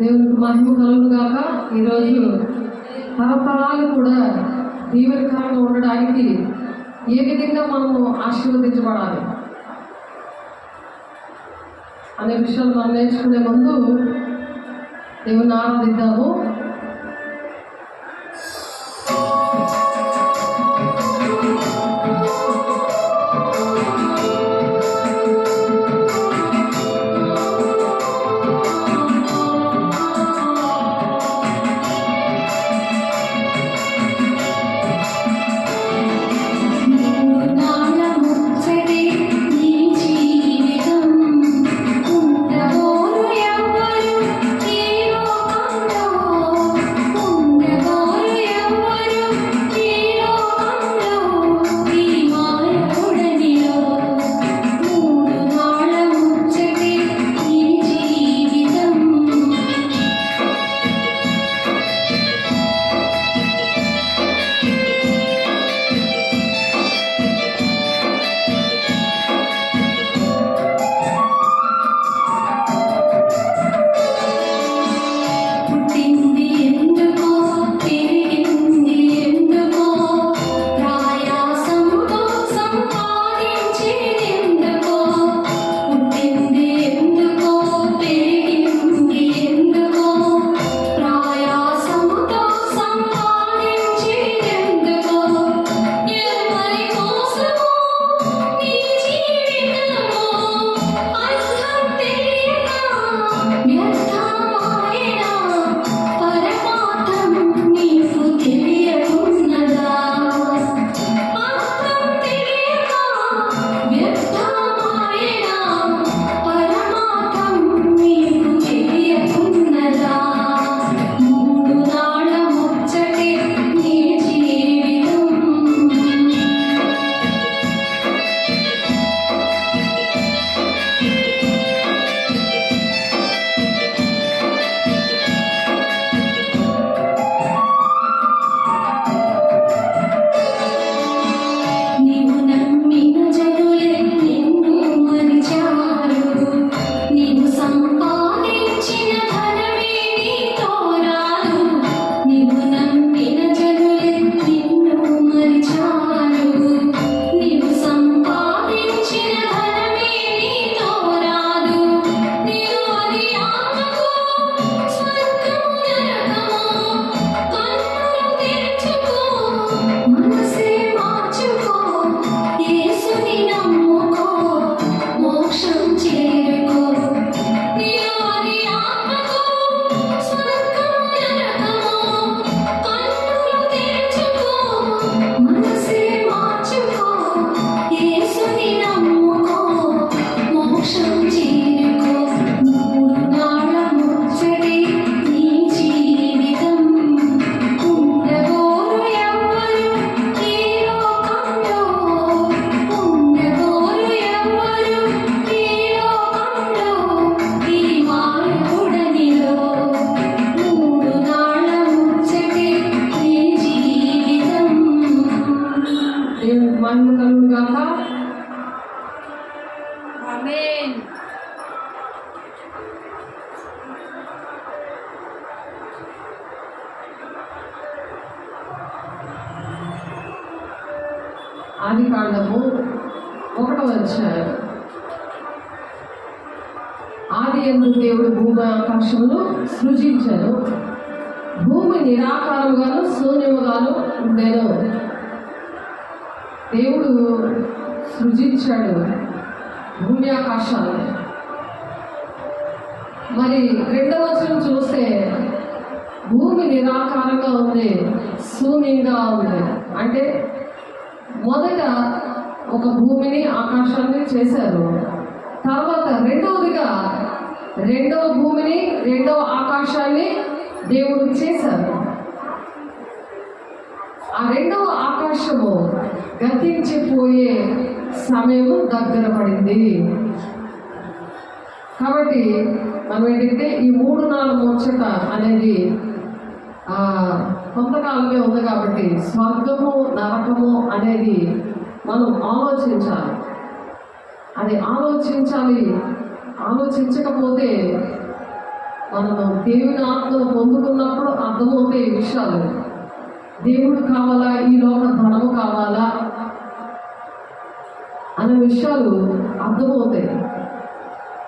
దేవునికి మహిమ కలుగును గాక. ఈరోజు తరతరాలు కూడా దీవెనకరంగా ఉండడానికి ఏ విధంగా మనము ఆశీర్వదించబడాలి అనే విషయాలు మనం నేర్చుకునే ముందు దేవుని ఆరాధిద్దాము. ఆదికాండము 1వ అధ్యాయం. ఆదియందు దేవుడు భూమి ఆకాశమును సృజించెను. భూమి నిరాకారముగాను శూన్యముగాను ఉండెను. దేవుడు సృజించాడు భూమి ఆకాశాన్ని. మరి 2వ వచనం చూస్తే భూమి నిరాకారంగా ఉంది, శూన్యంగా ఉంది. అంటే మొదట ఒక భూమిని ఆకాశాన్ని చేశారు. తర్వాత రెండవ భూమిని, రెండవ ఆకాశాన్ని దేవుడు చేశారు. ఆ రెండవ ఆకాశము గతించిపోయే సమయము దగ్గర పడింది. కాబట్టి మనం ఏంటంటే ఈ 3-4 ముచ్చట అనేది కొంతకాలమే ఉంది. కాబట్టి స్వర్గము నరకము అనేది మనం ఆలోచించాలి. అది ఆలోచించకపోతే మనము దేవుని ఆత్మను పొందుకున్నప్పుడు అర్థమవుతాయి ఈ విషయాలు. దేవుడు కావాలా, ఈ లోక ధనము కావాలా అనే విషయాలు అర్థమవుతాయి.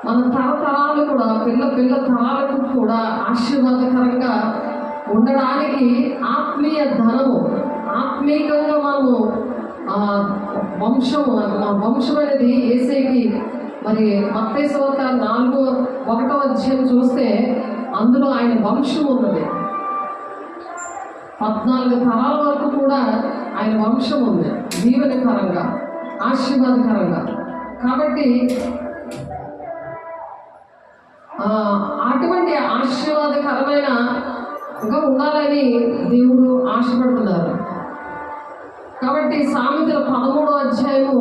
మన తరతరాలు కూడా పిల్ల తరాలకు కూడా ఆశీర్వాదకరంగా ఉండడానికి ఆత్మీయ ధనము, ఆత్మీయంగా మనము వంశం అనేది యేసేకి మరి మత్తయి సువార్త 4:1 అధ్యాయం చూస్తే అందులో ఆయన వంశం ఉన్నది. 14 తరాల వరకు కూడా ఆయన వంశం ఉంది, దీవెనకరంగా ఆశీర్వాదకరంగా. కాబట్టి అటువంటి ఆశీర్వాదకరమైనగా ఉండాలని దేవుడు ఆశపడుతున్నారు. కాబట్టి సామెతల 13వ అధ్యాయము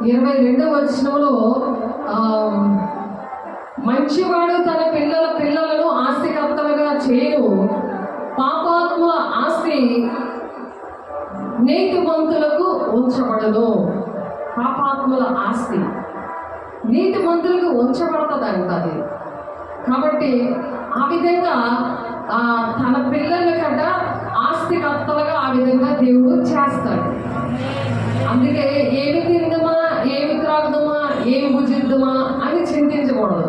22వ వచనంలో మంచివాడు తన పిల్లలను ఆస్తికర్తలుగా చేయను, పాపాత్మ ఆస్తి నీతిమంతులకు ఉంచబడను. పాపాత్ముల ఆస్తి నీతిమంతులకు ఉంచబడతాదంట అది. కాబట్టి ఆ విధంగా తన పిల్లల కట ఆస్తికర్తలుగా ఆ విధంగా దేవుడు చేస్తాడు. అందుకే ఏమి తిందమా, ఏమి త్రాగుదమా, ఏమి భుజిద్దామా అని చింతించకూడదు.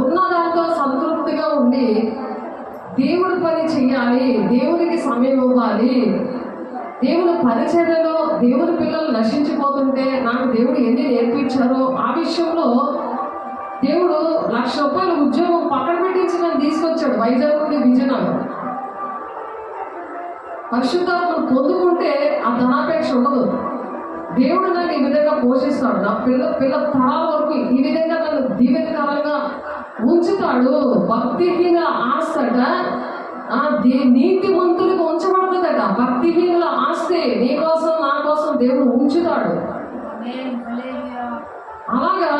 ఉన్న దాంతో సంతృప్తిగా ఉండి దేవుడి పని చెయ్యాలి, దేవునికి సమయం ఇవ్వాలి. దేవుని పరిచర్యలో దేవుని పిల్లలు నశించిపోతుంటే నాకు దేవుడు ఎన్ని నేర్పించారో ఆ విషయంలో దేవుడు ₹1,00,000 ఉద్యోగం పక్కన పెట్టించి నన్ను తీసుకొచ్చాడు వైజాగ్ నుండి విజయనగరం. పరిశుద్ధాత్మను పొందుకుంటే ఆ ధనాపేక్ష ఉండదు. దేవుడు నన్ను ఈ విధంగా పోషిస్తాడు, నా పిల్ల తరాల వరకు ఈ విధంగా నన్ను దీవెనకరంగా ఉంచుతాడు. భక్తిహీన ఆస్తట నీతిమంతులకు ఉంచబడుతుందట. భక్తిహీనుల ఆస్తి నీ కోసం నా కోసం దేవుడు ఉంచుతాడు. అలాగా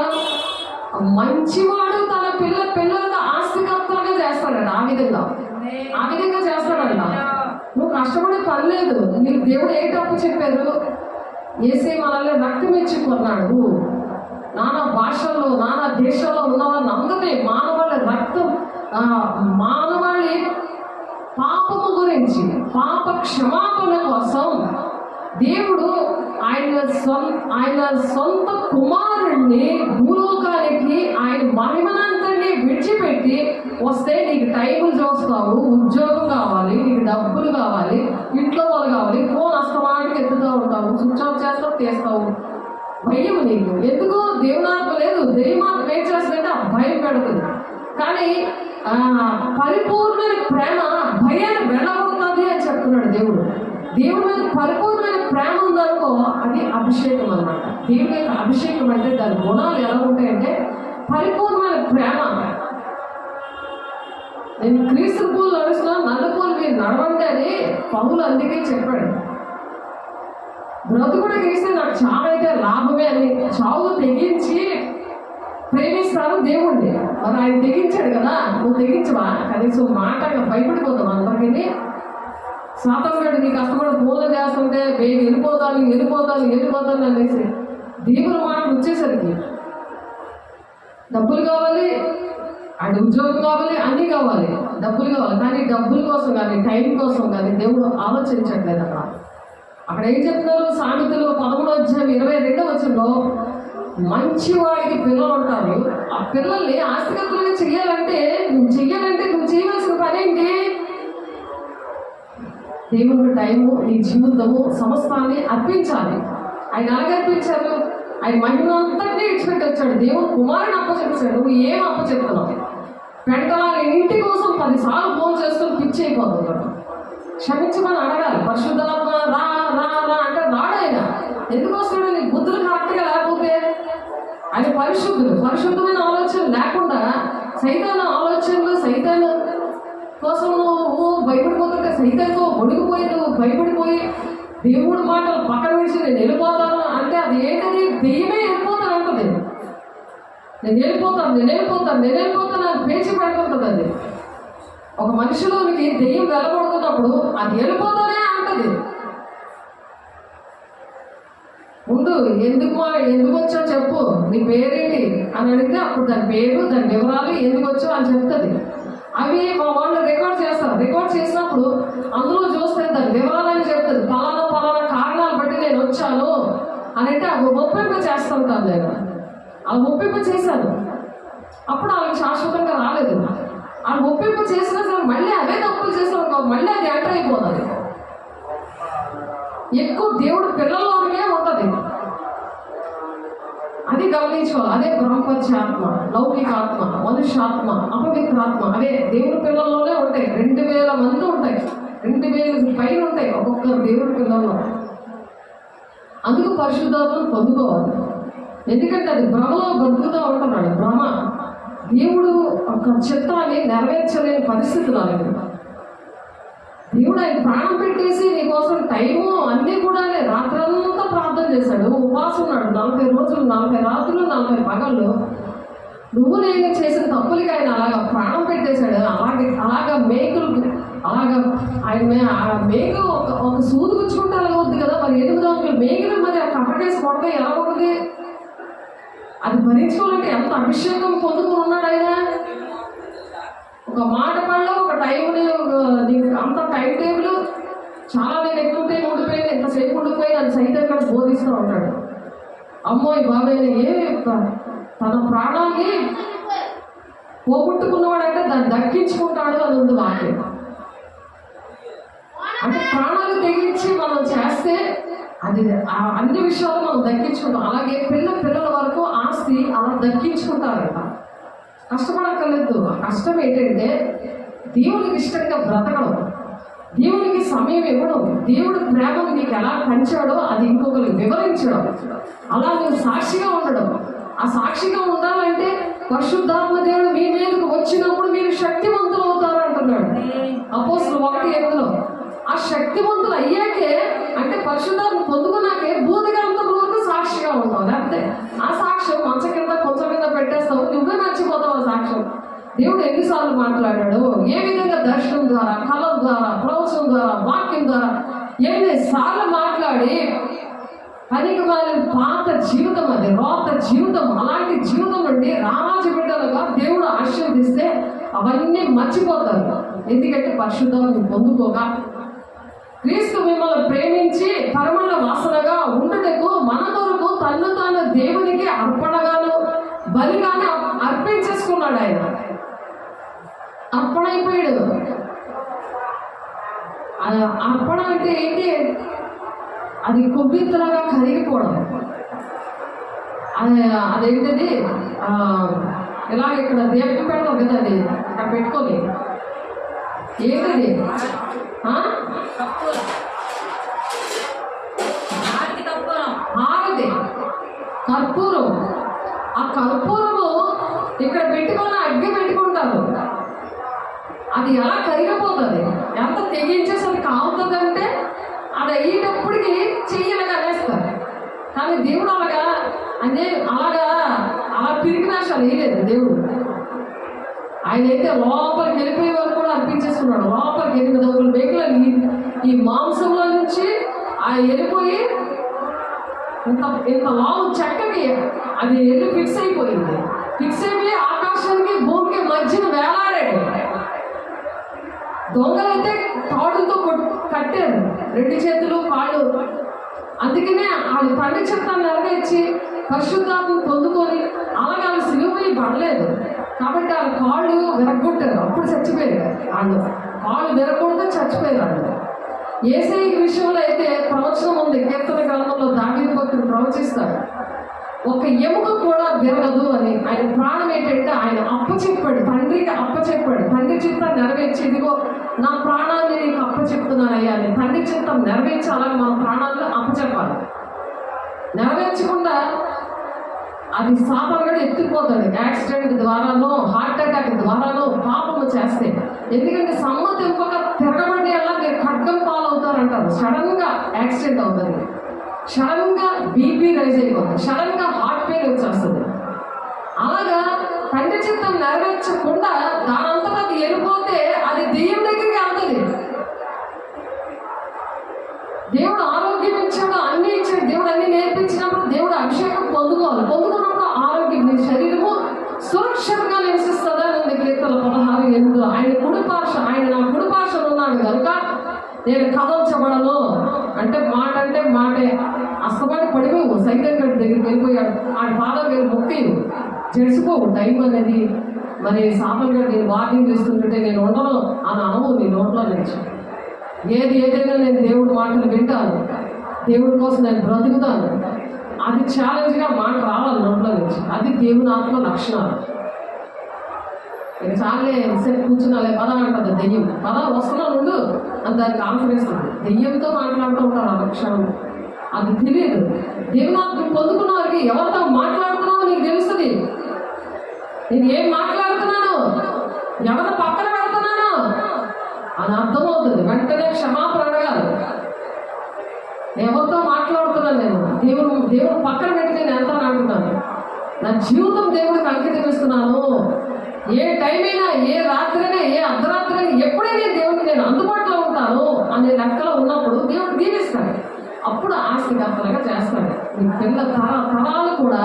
మంచివాడు తన పిల్లలకు ఆస్తికర్తలుగా చేస్తాడట. ఆ విధంగా చేస్తాడంట. నువ్వు కష్టపడే పని లేదు. నీకు దేవుడు ఏ తప్పు చెప్పారు? యేసే మనల్ని రక్తం ఇచ్చి కొన్నాడు. నానా భాషల్లో నానా దేశాల్లో ఉన్న వాళ్ళని అందరినీ మానవాళి రక్తం, మానవాళి పాపము గురించి, పాప క్షమాపణ కోసం దేవుడు ఆయన సొంత కుమారుణ్ణి భూలోకానికి ఆయన మహిమనంతని విడిచిపెట్టి వస్తే నీకు టైములు చూస్తావు, ఉద్యోగం కావాలి, నీకు డబ్బులు కావాలి, ఇంట్లో వాళ్ళు కావాలి, ఫోన్ అస్తమాటికి ఎత్తుతూ ఉంటావు, స్విచ్ ఆఫ్ చేస్తావు, తీస్తావు. భయం నీకు ఎందుకు? దేవునాత్మ లేదు. దైవాత్మ ఏం చేస్తుందంటే ఆ భయం పెడుతుంది. కానీ పరిపూర్ణమైన ప్రేమ భయాన్ని వెళ్ళగొడుతుంది అని చెప్తున్నాడు దేవుడు. దేవుడి మీద పరిపూర్ణమైన ప్రేమ ఉందనుకో అది అభిషేకం అన్నమాట. దేవుడి యొక్క అభిషేకం అంటే దాని గుణాలు ఎలా ఉంటాయంటే పరిపూర్ణమైన ప్రేమ. నేను క్రీస్తు పూలు నడుస్తున్నా, నల్ల పూలు మీరు నడవండి అని పౌలు అందుకే చెప్పాడు. బ్రతుకుడు గీస్తే నాకు చావైతే లాభమే అని చావు తెగించి ప్రేమిస్తాను దేవుణ్ణి. మరి ఆయన తెగించాడు కదా, నువ్వు తెగించవా? కనీసం మాటగా భయపడిపోతావు. అందరికీ సాతానుడు నీకు కష్టపడి పూజ చేస్తుంటే వెళ్ళిపోతాను అనేసి దేవుని మాటలు వచ్చేసరికి డబ్బులు కావాలి, ఆయన ఉద్యోగం కావాలి, అన్నీ కావాలి, డబ్బులు కావాలి. కానీ డబ్బుల కోసం కానీ టైం కోసం కానీ దేవుడు ఆలోచించట్లేదు. అక్కడ ఏం చెప్తున్నారు? సామెతలు 11వ అధ్యాయం 22వ వచనంలో మంచివాడికి పిల్లలు ఉంటారు. ఆ పిల్లల్ని ఆస్తికర్తలుగా చెయ్యాలంటే నువ్వు చేయవలసిన పని ఏంటి? దేవుని టైము, నీ జీవితము, సమస్తాన్ని అర్పించాలి. ఆయన ఎలాగ అర్పించారు? ఆయన మహిమ అంతటినీ ఇచ్చిపెట్టి వచ్చాడు. దేవుడు కుమారుని అప్పచెప్పాడు. నువ్వు ఏం అప్పచెప్తున్నావు? పెంటలా ఇంటి కోసం 10 సార్లు ఫోన్ చేసుకొని పిచ్చి అయిపోతున్నాడు. క్షమించమని అడగాలి. పరిశుద్ధాత్మ రా రా రా అంటే రాడు ఆయన. ఎందుకు వస్తాడు? నీ బుద్ధులు కరెక్ట్గా లేకపోతే. ఆయన పరిశుద్ధమైన ఆలోచన లేకుండా సైతాను ఆలోచనలు, సైతాను కోసం నువ్వు భయపడిపోతుంటే సైతాన్తో ఒడిగిపోయి నువ్వు భయపడిపోయి దేవుడి మాటలు పక్కన విడిచి నేను వెళ్ళిపోతాను అంటే అది ఏంటది? దెయ్యమే వెళ్ళిపోతాను అంటది. నేను వెళ్ళిపోతాను అని పేచి పెడుతుంటుంది. అది ఒక మనిషిలోనికి దెయ్యం వెళ్ళగొడుతున్నప్పుడు అది వెళ్ళిపోతానే అంటది. ఉండు, ఎందుకు వచ్చావు చెప్పు, నీ పేరేంటి అని అడిగితే అప్పుడు దాని పేరు, దాని వివరాలు, ఎందుకు వచ్చావు అని చెప్తుంది. అవి మా వాళ్ళు రికార్డ్ చేస్తారు. రికార్డ్ చేసినప్పుడు అందులో చూస్తే దాని వివరాలని చెప్తుంది. పలానా కారణాలు బట్టి నేను వచ్చాను అని అంటే అవి ఒప్పింప చేస్తుంటాను నేను. అవి ఒప్పింప చేశాను. అప్పుడు వాళ్ళకి శాశ్వతంగా రాలేదు. వాళ్ళు ఒప్పింప చేసినా సరే మళ్ళీ అవే తప్పులు చేస్తాను, మళ్ళీ అది ఎంటర్ అయిపోతుంది. ఎక్కువ దేవుడు పిల్లల్లోనే ఉంటుంది. అది గమనించుకోవాలి. అదే బ్రహ్మపత్యాత్మ, లౌకికాత్మ, మనుష్యాత్మ, అపవిత్రాత్మ అవే దేవుడి పిల్లల్లోనే ఉంటాయి. 2000 మంది ఉంటాయి, 2000 పైన ఉంటాయి ఒక్కొక్కరు దేవుడి పిల్లల్లో. అందుకు పరిశుద్ధాత్మను పొందుకోవాలి. ఎందుకంటే అది భ్రమలో బతుకుతూ ఉంటున్నాడు. భ్రమ దేవుడు ఒక చిత్తాన్ని నెరవేర్చలేని పరిస్థితులు అలాగే. దేవుడు ఆయన ప్రాణం పెట్టేసి నీకోసం టైము అన్నీ కూడా రాత్రంతా ప్రార్థన చేశాడు, ఉపవాసం ఉన్నాడు. 40 రోజులు 40 రాత్రులు 40 పగళ్ళు. నువ్వు నేను చేసిన తప్పులకి ఆయన అలాగా ప్రాణం పెట్టేశాడు. అలాగా మేకులు ఆయన మేకు ఒక సూది గుచ్చుకుంటే అలాగ వద్దు కదా. మరి 8 రోజులు మేకులు మరి ఆ కట్టకేసి కొడితే ఎలా ఉంటుంది? అది భరించుకోవాలంటే ఎంత అభిషేకం పొందుకుని ఉన్నాడు ఆయన. ఒక మాట పడలో ఒక టైంని అంత టైం టేబుల్ చాలా నేను ఎక్కువ టైం ఉండిపోయింది, ఎంతసేపు ఉండిపోయి అది సైతం కూడా బోధిస్తూ ఉంటాడు. అమ్మోయ్ బాబాయ్ ఏమి తన ప్రాణాన్ని పోగొట్టుకున్నవాడంటే దాన్ని దక్కించుకుంటాడు అని ఉంది వాక్యం. అంటే ప్రాణాలు తెగించి మనం చేస్తే అది అన్ని విషయాలు మనం దక్కించుకుంటాం. అలాగే పిల్లల వరకు ఆస్తి అలా దక్కించుకుంటారంట. కష్టపడక్కర్లేదు. కష్టం ఏంటంటే దేవునికి ఇష్టంగా బ్రతకడం, దేవునికి సమయం ఇవ్వడం, దేవుడు ప్రేమను నీకు ఎలా పంచాడో అది ఇంకొకరికి వివరించడం, అలా నువ్వు సాక్షిగా ఉండడం. ఆ సాక్షిగా ఉండాలంటే పరిశుద్ధాత్మ దేవుడు మీ మీదకు వచ్చినప్పుడు మీరు శక్తివంతులు అవుతారు అంటున్నాడు అపోస్తలులు 1:8. ఆ శక్తివంతులు అయ్యాకే అంటే పరిశుద్ధాత్మ పొందుకున్నాకే భూతకాంతం వరకు సాక్షిగా ఉంటావు. లేకపోతే ఆ సాక్ష్యం మంచం కింద కొంచెం కింద పెట్టేస్తావు, నువ్వే మర్చిపోతావు ఆ సాక్ష్యం. దేవుడు ఎన్నిసార్లు మాట్లాడాడు, ఏ విధంగా దర్శనం ద్వారా, కళల ద్వారా, ప్రవచనం ద్వారా, వాక్యం ద్వారా ఎన్నిసార్లు మాట్లాడి పనికి వాళ్ళ పాత జీవితం, అది రోత జీవితం, అలాంటి జీవితం నుండి రారాజు బిడ్డలుగా దేవుడు ఆశీర్వదిస్తే అవన్నీ మర్చిపోతారు. ఎందుకంటే పరిశుద్ధాత్మను పొందుకోగా క్రీస్తు మిమ్మల్ని ప్రేమించి పరమణ వాసనగా ఉండటకు మన కొరకు తన్ను తాను దేవునికి అర్పణగాను బలిగానే అర్పించేసుకున్నాడు. ఆయన అర్పణ అయిపోయాడు. అర్పణ అంటే ఏంటి? అది కొవ్వింతలాగా కరిగిపోవడం. అదేంటది ఇలాగ ఇక్కడ దీపం పెడతాం కదా, అది అక్కడ పెట్టుకొని ఏంటది హారతి, కర్పూరం. ఆ కర్పూరము ఇక్కడ పెట్టుకొని అగ్గి పెట్టుకుంటారు. అది ఎలా కరిగిపోతుంది, ఎంత తెగించేసి అది కావుతుందంటే అది అయ్యేటప్పటికి చెయ్యలుగా వేస్తారు. కానీ దేవుడు అలా పిరికినాశాలు వేయలేదు. దేవుడు ఆయన అయితే లోపలికి వెళ్ళిపోయే వరకు కూడా అర్పించేసుకున్నాడు. లోపలికి 8 అడుగుల మేకలు ఈ మాంసంలో నుంచి ఆయన వెళ్ళిపోయి ఇంత లావు చెక్కకి అది వెళ్ళి ఫిక్స్ అయిపోయింది. ఫిక్స్ అయిపోయి ఆకాశానికి భూమికి మధ్యన వేలాడాడు. దొంగలైతే తాడుతో కట్టారు 2 చేతులు కాళ్ళు. అందుకనే వాళ్ళు పండుగ చిత్తాన్ని నెరవేర్చి పరిశుద్ధాత్మను పొందుకొని అలాగే వాళ్ళు సిలువపై పడలేదు కాబట్టి వాళ్ళ కాళ్ళు విరగొట్టారు. అప్పుడు చచ్చిపోయారు వాళ్ళు. కాళ్ళు విరగొడితే చచ్చిపోయారు వాళ్ళు. యేసయ్య విషయంలో అయితే ప్రవచనం ఉంది. కీర్తన గ్రంథంలో దావీదు భక్తుడు ప్రవచిస్తాడు, ఒక ఎముక కూడా విరగదు అని. ఆయన ప్రాణం ఏంటంటే ఆయన అప్పచెప్పాడు, తండ్రికి అప్పచెప్పాడు. తండ్రి చిత్తం నెరవేర్చి, ఇదిగో నా ప్రాణాన్ని నీకు అప్పచెప్తున్నానయ్యా అని. తండ్రి చిత్తం నెరవేర్చాలని మన ప్రాణాలను అప్పచెప్పాలి. నెరవేర్చకుండా అది సాధారణంగా ఎత్తిపోతుంది. యాక్సిడెంట్ ద్వారానో, హార్ట్ అటాక్ ద్వారానో పాపము చేస్తే. ఎందుకంటే సమ్మతింపక తిరగబడి అలా మీరు ఖడ్గం పాలవుతారంటారు. సడన్ గా యాక్సిడెంట్ అవుతుంది, సడన్ గా బీపీ రైజ్ అయిపోతుంది, సడన్ గా హార్ట్ పెయిన్ వచ్చేస్తుంది. అలాగా తండ్రి చిత్తం నెరవేర్చకుండా దానంతటా అది వెళ్ళిపోతే అది దెయ్యం దగ్గరికి వెళ్తుంది. దేవుడు ఆరోగ్యం ఇచ్చాడు, అన్ని ఇచ్చాడు, దేవుడు అన్ని నేర్పించినా కనుక నేను కదల్చబడను అంటే మాటే అస్తమాటి పడిపోవు. సైతం గడి దగ్గరికి వెళ్ళిపోయాడు, ఆడి పాదం వెళ్ళి మొక్కి చెడిసిపోవు. టైం అనేది మరి సాపల్ గడి నేను వాకింగ్ చేస్తుంటే నేను ఉండను అని అనవు నీ నోట్లో నుంచి. ఏదైనా నేను దేవుడి మాటలు వింటాను, దేవుడి కోసం నేను బ్రతుకుతాను, అది ఛాలెంజ్గా మాట రావాలి నోట్లో నుంచి. అది దేవుని ఆత్మ లక్షణాలు. ఇక చాలే ఎంతసేపు కూర్చున్నాలే పద అంటుంది దెయ్యం. పద వస్తున్నాను ఉండు అని దానికి ఆన్సర్ ఇస్తుంది. దెయ్యంతో మాట్లాడుతూ ఉంటారు ఆ లక్షణం. అది తెలియదు. దేవుని ఆత్మ పొందుకున్న వారికి ఎవరితో మాట్లాడుతున్నావో నీకు తెలుస్తుంది. నేను ఏం మాట్లాడుతున్నాను, ఎవరి పక్కన పెడుతున్నాను అని అర్థమవుతుంది. వెంటనే క్షమాపణ అడగాలి. ఎవరితో మాట్లాడుతున్నాను నేను, దేవుడు పక్కన పెట్టి నేను ఎంత అంటున్నాను, నా జీవితం దేవుడికి అంకితం ఇస్తున్నాను. ఏ టైం అయినా, ఏ రాత్రైనా, ఏ అర్ధరాత్రి అయినా, ఎప్పుడైనా దేవుడికి నేను అందుబాటులో ఉంటాను అనే లెక్కలో ఉన్నప్పుడు దేవుడు దీవిస్తాడు. అప్పుడు ఆస్తికర్తలుగా చేస్తాడు. మీ పిల్ల తరాలు కూడా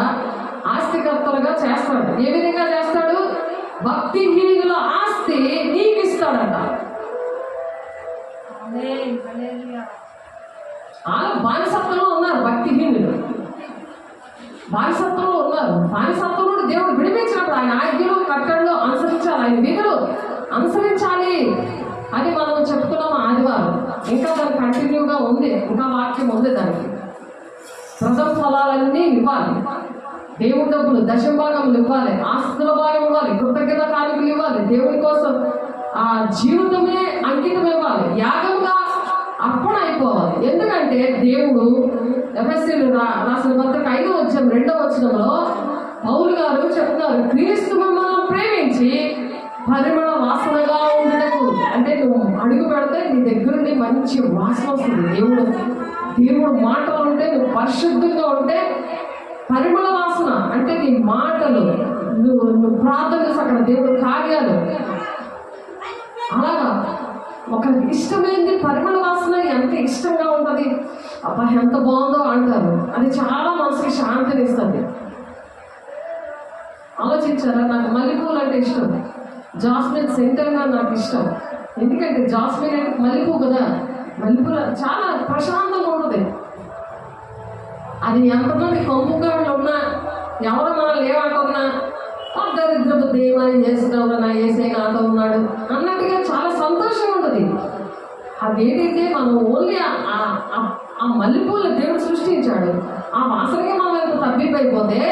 ఆస్తికర్తలుగా చేస్తాడు. ఏ విధంగా చేస్తాడు? భక్తిహీనుల ఆస్తి నీకు ఇస్తాడట. వాళ్ళు బానిసత్వంలో ఉన్నారు, భక్తిహీనులు బానిసత్వంలో ఉన్నారు. బానిసత్వంలో దేవుడు విడిపించినప్పుడు ఆయన ఆజ్ఞలు కట్టడలు అనుసరించాలి, ఆయన విధులు అనుసరించాలి. అది మనం చెప్పుకున్నాము ఆదివారం. ఇంకా దానికి కంటిన్యూగా ఉంది, ఇంకా వాక్యం ఉంది. దానికి ప్రథమ ఫలాలన్నీ ఇవ్వాలి, దేవుడి డబ్బులు దశభాగములు ఇవ్వాలి, ఆస్తుల భాగం ఇవ్వాలి, కృతజ్ఞత కానుకలు ఇవ్వాలి, దేవుడి కోసం ఆ జీవితమే అంకితం ఇవ్వాలి, యాగంగా అర్పణ అయిపోవాలి. ఎందుకంటే దేవుడు ఎఫెసీయులు రాసిన పత్రిక 5:2 పౌలు గారు చెప్తున్నారు, క్రీస్తు మిమ్మల్ని ప్రేమించి పరిమళ వాసనగా ఉండటకు. అంటే నువ్వు అడుగు పెడితే నీ దగ్గర నుండి మంచి వాసన వస్తుంది. దేవుడు మాటలు ఉంటే, నువ్వు పరిశుద్ధంగా ఉంటే పరిమళ వాసన. అంటే నీ మాటలు, నువ్వు ప్రార్థన చేసి అక్కడ దేవుడు కార్యాలు, అలాగా ఒకరికి ఇష్టమైంది పరిమళ వాసన ఎంత ఇష్టంగా ఉంటుంది. అబ్బా ఎంత బాగుందో అంటారు. అది చాలా మనసుకి శాంతిని ఇస్తుంది. ఆలోచించారా? నాకు మల్లెపూలు అంటే ఇష్టం, జాస్మిన్ సెంట్ అన్నా నాకు ఇష్టం. ఎందుకంటే జాస్మిన్ అంటే మల్లెపూ కదా, మల్లెపూలు చాలా ప్రశాంతంగా ఉంటుంది. అది ఎంతమంది కంపుగా ఉన్నా, ఎవరు మనం లేవకున్నా, దరిద్రపు దేవాన్ని చేసినప్పుడు నా ఏసై నాతో ఉన్నాడు అన్నట్టుగా చాలా సంతోషంగా ఉంటుంది. అదేదైతే మనం ఓన్లీ ఆ మల్లెపూలు దేవుడు సృష్టించాడు, ఆ వాసనగా మనం ఎంత తప్పిపోయిపోతే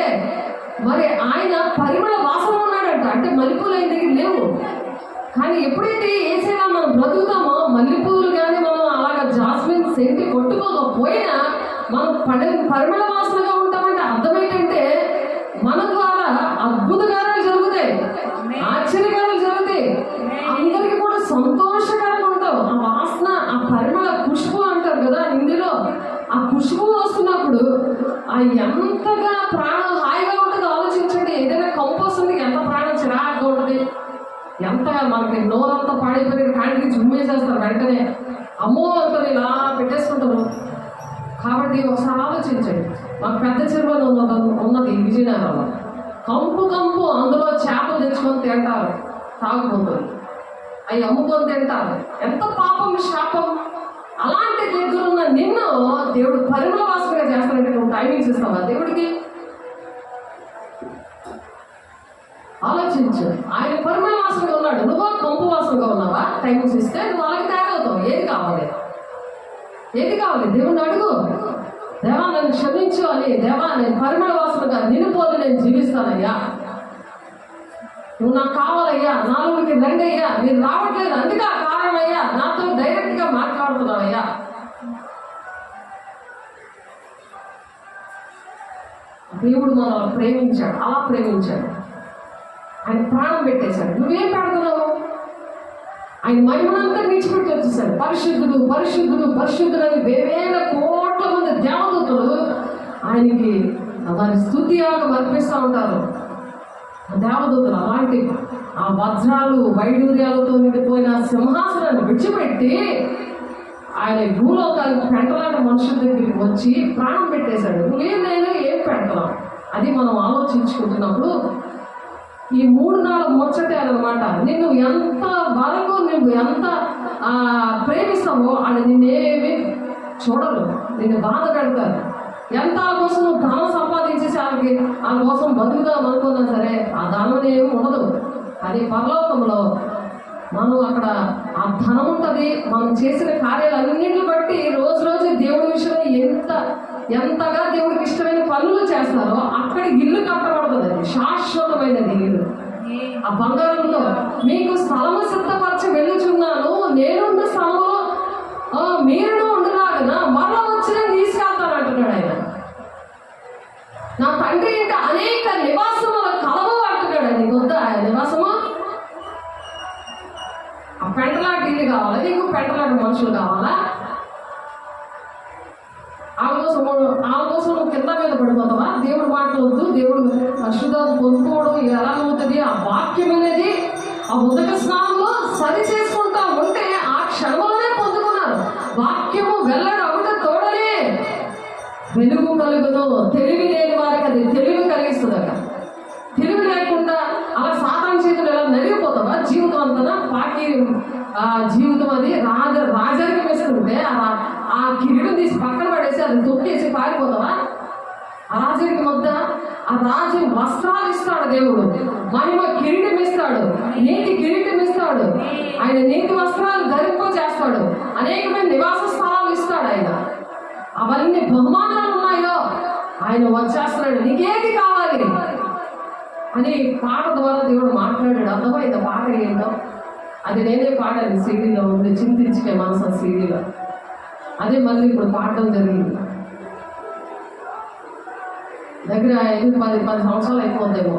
మరి ఆయన పరిమళ వాసన ఉన్నాడంట. అంటే మల్లెపూలు ఆయన దగ్గర లేవు. కానీ ఎప్పుడైతే ఏసైనా మనం బ్రతుకుతామో, మల్లెపూలు కానీ మనం అలాగా జాస్మిన్ సెంటి కొట్టుకోకపోయినా మనం పరిమళ వాసనగా ఉంటామంటే అర్థం ఏంటంటే మన ద్వారా అద్భుతకారాలు జరుగుతాయి, ఆశ్చర్యకారాలు జరుగుతాయి, అందరికీ కూడా సంతోషకరంగా ఉంటాం. ఆ వాసన, ఆ పరిమళ పుష్పు అంటారు కదా హిందీలో, ఆ పుష్పు వస్తున్నప్పుడు ఆ ఎంతగా ప్రాణం హాయిగా ఉంటుందో ఆలోచించండి. ఏదైనా కంపు వస్తుంది, ఎంత ప్రాణం చిరాగ్గా ఉంటుంది, ఎంతగా మనకి నోరంతా పాడైపోయి కాంటికి జుమ్మేసేస్తారు వెంటనే. అమ్మో అంటుంది, ఇలా పెట్టేసుకుంటారు. కాబట్టి ఒకసారి ఆలోచించండి. మాకు పెద్ద చెరువులో ఉన్నది విజయనగరంలో. కంపు అందులో చేపలు తెచ్చుకొని తింటారు తాగుబోతులు, అవి అమ్ముకొని తింటారు. ఎంత పాపం, శాపం. అలాంటి దగ్గర ఉన్న నిన్ను దేవుడు పరిమళ వాసనగా చేస్తానంటే నువ్వు టైమింగ్స్ ఇస్తావా దేవుడికి? ఆలోచించు. ఆయన పరిమళ వాసనగా ఉన్నాడు, నువ్వు కంపు వాసనగా ఉన్నావా? టైమింగ్స్ ఇస్తే నువ్వు అలాగే తయారవుతావు. ఏది కావాలి దేవుణ్ణి అడుగు. దేవా నన్ను క్షమించు అని, దేవా నేను పరిమళ వాసనగా నిన్ను పోలి నేను జీవిస్తానయ్యా, నువ్వు నాకు కావాలయ్యా, నాలుగురికి రండి అయ్యా, మీరు రావట్లేదు అందుకే ఆ కారణం అయ్యా, నాతో డైరెక్ట్ గా మాట్లాడుతున్నావయ్యా. దేవుడు మనల్ని ప్రేమించాడు, అలా ప్రేమించాడు, ఆయన ప్రాణం పెట్టేశాడు. నువ్వేం పెడుతున్నావు? ఆయన మహిమనంతా విడిచిపెట్టి వచ్చేసాడు. పరిశుద్ధుడు పరిశుద్ధుడు పరిశుద్ధుడు అని వేవేల కోట్ల మంది దేవదూతలు ఆయనకి వారి స్తుతి యాగం అర్పిస్తూ ఉంటారు. దేవదూతలు అలాంటి ఆ వజ్రాలు వైడూర్యాలతో నిండిపోయిన సింహాసనాన్ని విడిచిపెట్టి ఆయన భూలోకానికి పెంటలాంటి మనుషుల దగ్గరికి వచ్చి ప్రాణం పెట్టేశాడు. నువ్వేం నేను ఏం పెడతావు? అది మనం ఆలోచించుకుంటున్నప్పుడు ఈ 3 నాలుగు ముచ్చటే అనమాట. నిన్ను ఎంత వరకు నువ్వు ఎంత ప్రేమిస్తావో అది నిన్నేమి చూడరు, నిన్ను బాధ పెడతారు. ఎంత కోసం నువ్వు ధనం సంపాదించేసి వాళ్ళ కోసం బతుకుదాం అనుకున్నా సరే ఆ ధనం ఏమి ఉండదు. కానీ పరలోకంలో మనం అక్కడ ఆ ధనం ఉంటుంది. మనం చేసిన కార్యాలన్నింటిని బట్టి రోజు రోజు దేవుడి విషయంలో ఎంతగా దేవుడికి ఇష్టమైన పనులు చేస్తారో అక్కడ ఇల్లు కట్టబడుతుంది. అది శాశ్వతమైనది ఇల్లు. ఆ బంగారంలో మీకు స్థలము సిద్ధపరచ వెళ్ళుచున్నాను, నేనున్న స్థలంలో మీరును ఉండలాగిన మరలా వచ్చిన తీసుకెళ్తాను అంటున్నాడు ఆయన. నా తండ్రి ఇంకా అనేక నివాసముల కలవు అంటున్నాడు. అది వద్దా నివాసము? ఆ పెంటలాంటి ఇల్లు కావాలా నీకు? పెంటలాంటి మనుషులు కావాలా? ఆ కోసం నువ్వు కింద మీద పడిపోతావా? దేవుడు మాటలు వద్దు, దేవుడు పరిశుద్ధత పొందుకోవడం ఎలా అవుతుంది? ఆ వాక్యం అనేది ఆ ఉదక స్నానంలో సరి చేసుకుంటా ఉంటే ఆ క్షణంలోనే పొందుకున్నారు. వాక్యము వెల్లడి ఒకటి తోడలే వెలుగు కలుగును. తెలివి లేని వారికి అది తెలివి కలిగిస్తుందట. తెలివి లేకుండా అలా సాతాను చేతులు ఎలా నలిగిపోతావా? జీవితం అంతా పాకి జీవితం అది రాజరికం వేసుకుంటే ఆ కిరీటం తీసి పక్కన పడేసి అది తొక్కేసి పారిపోతావా? ఆ రాజరికం వద్ద ఆ రాజు వస్త్రాలు ఇస్తాడు దేవుడు, మహిమ కిరీటం ఇస్తాడు, నీతి కిరీటం ఇస్తాడు, ఆయన నీతి వస్త్రాలు ధరింపజేస్తాడు, అనేకమైన నివాస స్థలాలు ఇస్తాడు ఆయన. అవన్నీ బహుమానాలు ఉన్నాయో ఆయన వచ్చేస్తున్నాడు. నీకేది కావాలి అని పాట ద్వారా దేవుడు మాట్లాడాడు. అర్థమైంది పాట ఏంటో? అది నేనే పాడాను, సీడీలో ఉంది, చింతించుకే మనసు సీడీలో. అదే మళ్ళీ ఇప్పుడు పాడడం జరిగింది. దగ్గర 5-10 సంవత్సరాలు అయిపోతాయేమో.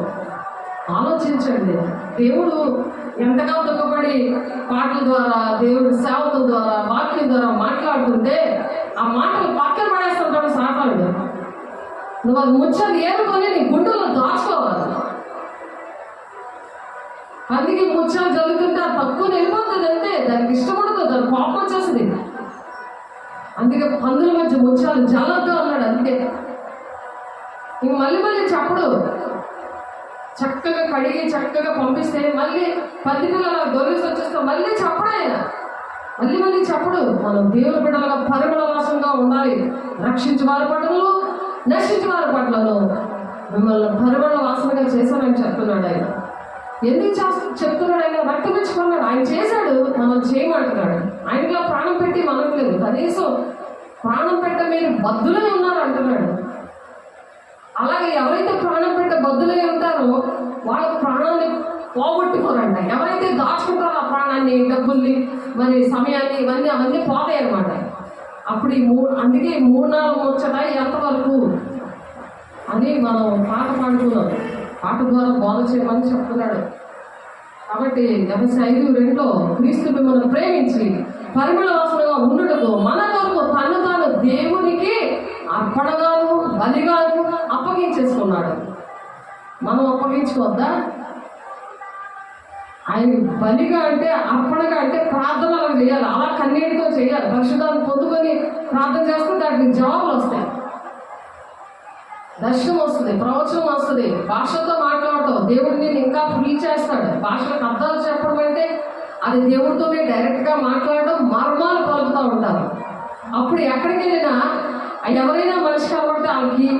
ఆలోచించండి, దేవుడు ఎంతగా దుఃఖపడి పాటల ద్వారా, దేవుడి సేవకుల ద్వారా, వాక్యం ద్వారా మాట్లాడుతుంటే ఆ మాటలు పక్కన పడేస్తుంటాడు సాతానుడు. నువ్వు అది ముచ్చని ఏరుకొని నీ గుండెలో దాచుకోవాలి. అందుకే ముచ్చాలు జరుగుతుంటే అది తక్కువ వెళ్ళిపోతుంది అంతే. దానికి ఇష్టపడదు, దానికి కోపం వచ్చేస్తుంది. అందుకే పందుల మధ్య ముచ్చాలు జాగ్రత్త అన్నాడు. అందుకే ఇంక మళ్ళీ చెప్పడు. చక్కగా కడిగి చక్కగా పంపిస్తే మళ్ళీ 10 పిల్లలు గొర్రెసి వచ్చేస్తే మళ్ళీ చెప్పడు ఆయన. మళ్ళీ చెప్పడు. మనం దేవుని బిడ్డలుగా పరిమళ వాసంగా ఉండాలి. రక్షించే వారి పట్లలో, నశించే వారి పట్లలో మిమ్మల్ని పరిమళ వాసనగా చేశానని చెప్తున్నాడు ఆయన. ఎందుకు చెప్తున్నాడు ఆయన? రక్తమిచ్చుకున్నాడు, ఆయన చేశాడు, మనం చేయమంటున్నాడు. ఆయనలో ప్రాణం పెట్టి మనకు లేదు. కనీసం ప్రాణం పెట్ట మీరు బద్దులై ఉన్నారు అంటున్నాడు. అలాగే ఎవరైతే ప్రాణం పెట్ట బద్దులై ఉంటారో వాళ్ళ ప్రాణాన్ని పోగొట్టుకోరంట. ఎవరైతే దాచుకుంటారో ఆ ప్రాణాన్ని, డబ్బుల్ని, మరి సమయాన్ని, అవన్నీ పోతాయి అనమాట. అప్పుడు అందుకే 3-4 ముచ్చట ఎంతవరకు అని మనం పాట పాడుతున్నాం. పాట ద్వారా బోధ చేయమని చెప్తున్నాడు. కాబట్టి 5:2 క్రీస్తు మిమ్మల్ని ప్రేమించి పరిమళ వాసనగా ఉండుటకు మన కొరకు తను తాను దేవునికి అర్పణగాను బలిగాను అప్పగించేసుకున్నాడు. మనం అప్పగించుకోవద్దా? ఆయన బలిగా అంటే, అర్పణగా అంటే ప్రార్థన అలా చేయాలి. అలా కన్నీటితో చేయాలి. పరిశుద్ధాన్ని పొందుకొని ప్రార్థన చేస్తే దానికి జవాబులు వస్తాయి. దర్శనం వస్తుంది, ప్రవచనం వస్తుంది, భాషతో మాట్లాడతావు. దేవుడు నేను ఇంకా ఫీల్ చేస్తాడు. భాషలకు అర్థాలు చెప్పడం అంటే అది దేవుడితోనే డైరెక్ట్గా మాట్లాడడం, మర్మాలు పలుకుతూ ఉంటారు. అప్పుడు ఎక్కడికి వెళ్ళినా ఎవరైనా మనిషి కాబట్టి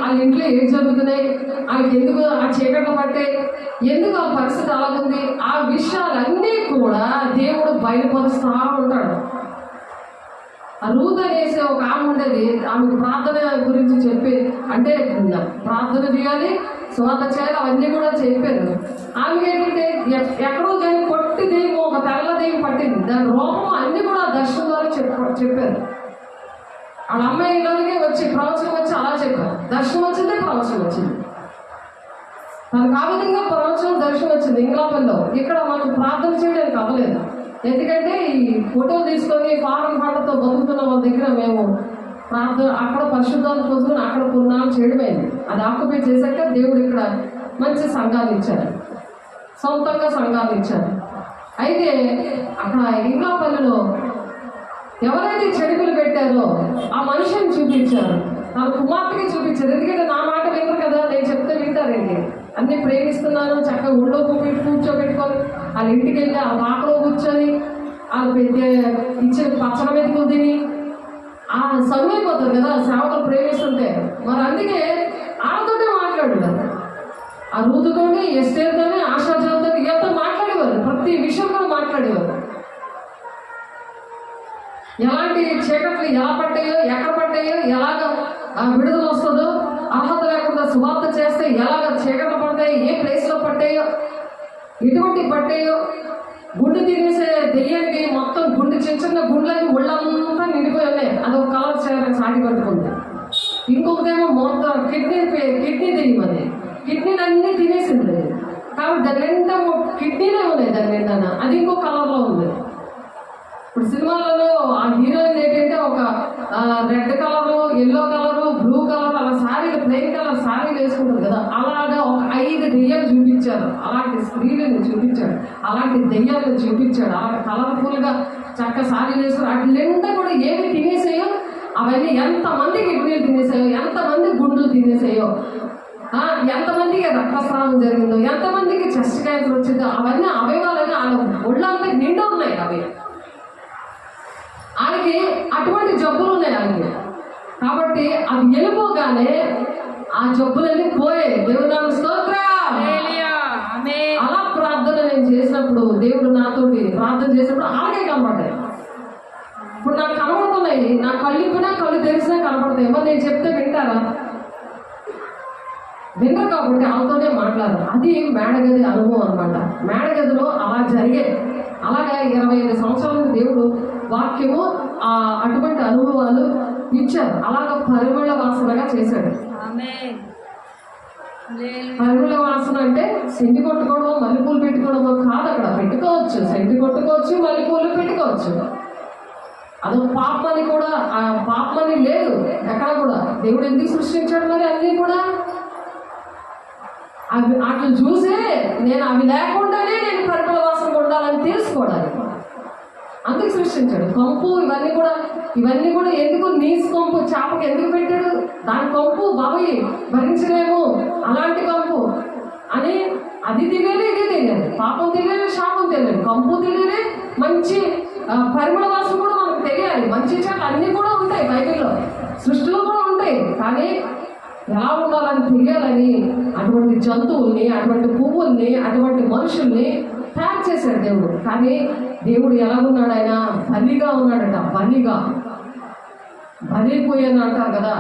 వాళ్ళ ఇంట్లో ఏం జరుగుతున్నాయి, వాళ్ళకి ఎందుకు ఆ చీకట్లు పట్టే, ఎందుకు ఆ పరిస్థితి అలాగుంది, ఆ విషయాలన్నీ కూడా దేవుడు బయలుపరుస్తూ ఉంటాడు. రూత్ అనేసి ఒక ఆమె ఉండేది. ఆమెకు ప్రార్థన గురించి చెప్పి, అంటే ప్రార్థన చేయాలి, స్వాత చేయాలి, అవన్నీ కూడా చెప్పారు. ఆమెకి ఏంటంటే ఎక్కడో కానీ కొట్టి దెయ్యం, ఒక తెల్ల దెయ్యం పట్టింది. దాని రూపం అన్నీ కూడా దర్శనం ద్వారా చెప్పారు. వాళ్ళ అమ్మాయిలోనే వచ్చి ప్రవచనం వచ్చి అలా చెప్పారు. దర్శనం వచ్చింది, ప్రవచనం వచ్చింది. తనకు ఆ విధంగా ప్రవచనం దర్శనం వచ్చింది ఇంగ్లాండ్లో. ఇక్కడ మనకు ప్రార్థన చేయడానికి అవ్వలేదు. ఎందుకంటే ఈ ఫోటో తీసుకొని ఫారం పంటతో బతుకుతున్న వాళ్ళ దగ్గర మేము ప్రార్థన అక్కడ పరిశుద్ధాలు పొందుకుని అక్కడ పుణ్యాలు చేయడమైంది. అది ఆక్యుపై చేశాక దేవుడు ఇక్కడ మంచి సంఘాలు ఇచ్చారు, సొంతంగా సంఘాలు ఇచ్చారు. అయితే అక్కడ ఇంగ్లాపల్లిలో ఎవరైతే చెడుగులు పెట్టారో ఆ మనిషిని చూపించారు, తన కుమార్తెకి చూపించారు. ఎందుకంటే నా మాట వినరు కదా, నేను చెప్తే వింటారండి. అన్ని ప్రేమిస్తున్నాను, చక్కగా ఒళ్ళో కూర్చోబెట్టుకొని వాళ్ళ ఇంటికి వెళ్ళి ఆ వాకలో కూర్చొని వాళ్ళు ఇచ్చిన పచ్చడి మెతుకులు తిని ఆ సరువైపోతారు కదా సేవకులు ప్రేమిస్తుంటే. మరి అందుకే వాళ్ళతోనే మాట్లాడేవారు, ఆ రూతుతోనే, ఎస్తేరుతోనే, ఆశాజాలతో, వీళ్ళతో మాట్లాడేవారు. ప్రతి విషయం కూడా మాట్లాడేవారు. ఎలాంటి చీకట్లు ఎలా పట్టాయో, ఎక్కడ పట్టాయో, ఎలాగ విడుదల వస్తుందో, అర్హత లేకుండా సువార్త చేస్తే ఎలాగ చీకట్లు పడతాయి, ఏ ప్లేస్లో పట్టాయో, ఎటువంటి పట్టాయో, గుండు తినేసే దెయ్యానికి మొత్తం గుండు చిన్న చిన్న గుండెలకి ఒళ్ళంతా నిండిపోయి ఉన్నాయి. అదొక కలర్ చేయడానికి సాటి కట్టుకుంది. ఇంకొకటేమో మొత్తం కిడ్నీ దెయ్యం, అది కిడ్నీలు అన్నీ తినేసింది. కాబట్టి దాని నిండా కిడ్నీలే ఉన్నాయి, దాని నిండా అది ఇంకో కలర్లో ఉంది. ఇప్పుడు సినిమాలలో ఆ హీరోయిన్ ఏంటంటే ఒక red colour, yellow colour, blue colour అలా శారీలు, ప్లెయిన్ కలర్ శారీలు వేసుకుంటారు కదా, అలాగా ఒక 5 దెయ్యాలు చూపించారు. అలాంటి స్త్రీలను చూపించాడు, అలాంటి దెయ్యాలను చూపించాడు. అలాంటి కలర్ఫుల్గా చక్క శారీలు వేసుకుని వాటి నిండా కూడా ఏమి తినేసాయో అవన్నీ, ఎంతమంది కిడ్నీలు తినేసాయో, ఎంతమంది గుండెలు తినేసాయో, ఎంతమందికి రక్తస్రావం జరిగిందో, ఎంతమందికి చెస్ట్ క్యాన్సర్ వచ్చిందో, అవన్నీ అవయవాలని వాళ్ళ ఒళ్ళంతా నిండా ఉన్నాయి. అవి వాళ్ళకి అటువంటి జబ్బులు ఉన్నాయి వాళ్ళకి. కాబట్టి అవి వెళ్ళిపోగానే ఆ జబ్బులన్నీ పోయాయి. దేవుడు నామ స్తోత్రం. అలా ప్రార్థన నేను చేసినప్పుడు, దేవుడు నాతోటి ప్రార్థన చేసినప్పుడు అలాగే కనపడ్డాయి. ఇప్పుడు నాకు కనబడుతున్నాయి, నా కళ్ళు ఇప్పినా కళ్ళు తెలిసినా కనపడతాయి. మరి నేను చెప్తే వింటారా? వినరు. కాబట్టి వాళ్ళతోనే మాట్లాడారు. అది మేడగది అనుభవం అనమాట. మేడగదిలో అలా జరిగే, అలాగా 25 సంవత్సరాలకు దేవుడు వాక్యము అటువంటి అనుభవాలు ఇచ్చారు. అలాగ పరిమళ వాసనగా చేశాడు. పరిమళ వాసన అంటే సెంటి కొట్టుకోవడం, మల్లెపూలు పెట్టుకోవడమో కాదు. అక్కడ పెట్టుకోవచ్చు, సెంటి కొట్టుకోవచ్చు, మల్లెపూలు పెట్టుకోవచ్చు. అదొక పాపమని కూడా, ఆ పాపమని లేదు ఎక్కడ కూడా. దేవుడు ఎందుకు సృష్టించాడు మరి అన్నీ కూడా? అవి అట్లా చూసే నేను అవి లేకుండానే నేను పరిమళ వాసన ఉండాలని తెలుసుకోవడానికి అందుకు సృష్టించాడు. కంపు ఇవన్నీ కూడా ఎందుకు? నీసు కంపు చేపకి ఎందుకు పెట్టాడు? దాని కంపు బాబోయ్ భరించలేము, అలాంటి కంపు అని. అది తెలియదు, ఇది తెలియదు, పాపం తెలియదు, శాపం తెలియదు, కంపు తెలియదు, మంచి పరిమళ వాసన కూడా మనకు తెలియాలి. మంచి చేప అన్నీ కూడా ఉంటాయి బైబిల్లో, సృష్టిలో కూడా ఉంటాయి. కానీ ఎలా ఉండాలని తెలియాలని అటువంటి జంతువుల్ని, అటువంటి పువ్వుల్ని, అటువంటి మనుషుల్ని తయారు చేశాడు దేవుడు. కానీ దేవుడు ఎలా ఉన్నాడు? ఆయన బలిగా ఉన్నాడట. బలైపోయాను అంటారు కదా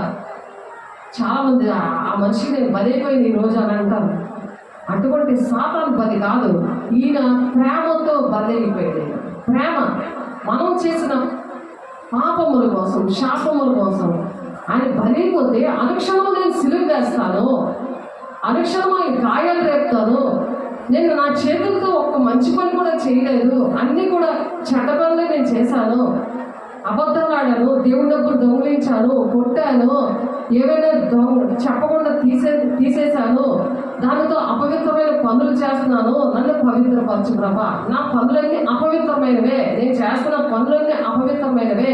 చాలా మంది. ఆ మనిషి నేను బలైపోయింది ఈరోజు అని అంటారు. అటువంటి సాతాను బలి కాదు, ఈయన ప్రేమతో బలైపోయాడు. ప్రేమ మనం చేసిన పాపముల కోసం, శాపముల కోసం ఆయన బలైపోతే అనుక్షణం నేను సిలువ వేస్తాను, అనుక్షణం ఆయన గాయాలు రేపుతాను. నేను నా చేతులతో ఒక్క మంచి పని కూడా చేయలేదు, అన్నీ కూడా చెడ్డ పనులే నేను చేశాను. అబద్ధాలు ఆడాను, దేవుడి డబ్బులు దొంగిలించాను, కొట్టాను, ఏవైనా చెప్పకుండా తీసేశాను, దానితో అపవిత్రమైన పనులు చేస్తున్నాను. నన్ను పవిత్రపరచు ప్రభా. నా పనులన్నీ అపవిత్రమైనవే, నేను చేస్తున్న పనులన్నీ అపవిత్రమైనవే,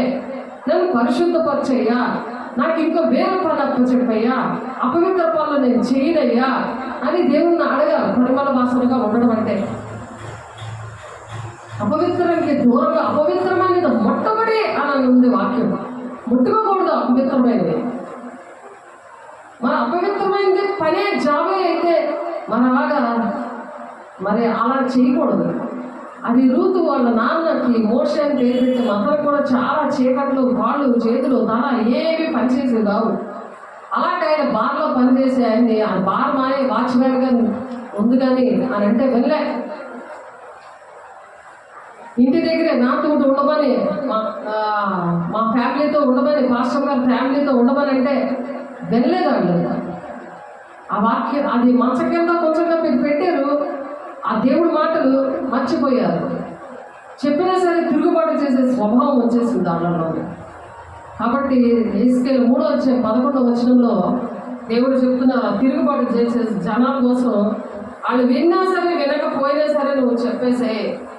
నన్ను పరిశుద్ధపరచయ్యా. నాకు ఇంకా వేరే పని అప్పచెప్పయ్యా, అపవిత్ర పనులు నేను చేయనయ్యా అని దేవుణ్ణి అడగాలి. పరిమళ వాసనగా ఉండడం అంటే అపవిత్రానికి దూరంగా, అపవిత్రమైనది మొట్టమొదటి అని ఉంది వాక్యం. ముట్టుకోకూడదు అపవిత్రమైనది. మన అపవిత్రమైనది పనే జాబే అయితే మన అలాగా మరి అలా చేయకూడదు. అది రూతు వాళ్ళ నాన్నకి మోషే అని పేరు పెట్టి మొత్తం కూడా చాలా చీకట్లు, కాళ్ళు, చేతులు, తల ఏవి పనిచేసేవి కావు. అలాంటి ఆయన బార్లో పనిచేసే ఆయన్ని ఆ బార్ మానే వాచ్మ్యాన్గా ఉంది కానీ అని అంటే వెళ్ళే. ఇంటి దగ్గరే నాతో ఉండమని, మా ఫ్యామిలీతో ఉండమని, పాస్టర్ గారి ఫ్యామిలీతో ఉండమని అంటే వెళ్ళలేదు వాళ్ళు. ఆ వాక్యం అది మంచ కింద కొంచెంగా మీరు పెట్టారు, ఆ దేవుడి మాటలు మర్చిపోయారు. చెప్పినా సరే తిరుగుబాటు చేసే స్వభావం వచ్చేసింది దానిలో. కాబట్టి ఎహెజ్కేలు 3:11 దేవుడు చెప్తున్నారు, తిరుగుబాటు చేసే జనాల కోసం వాళ్ళు విన్నా సరే వినకపోయినా సరే నువ్వు చెప్పేసే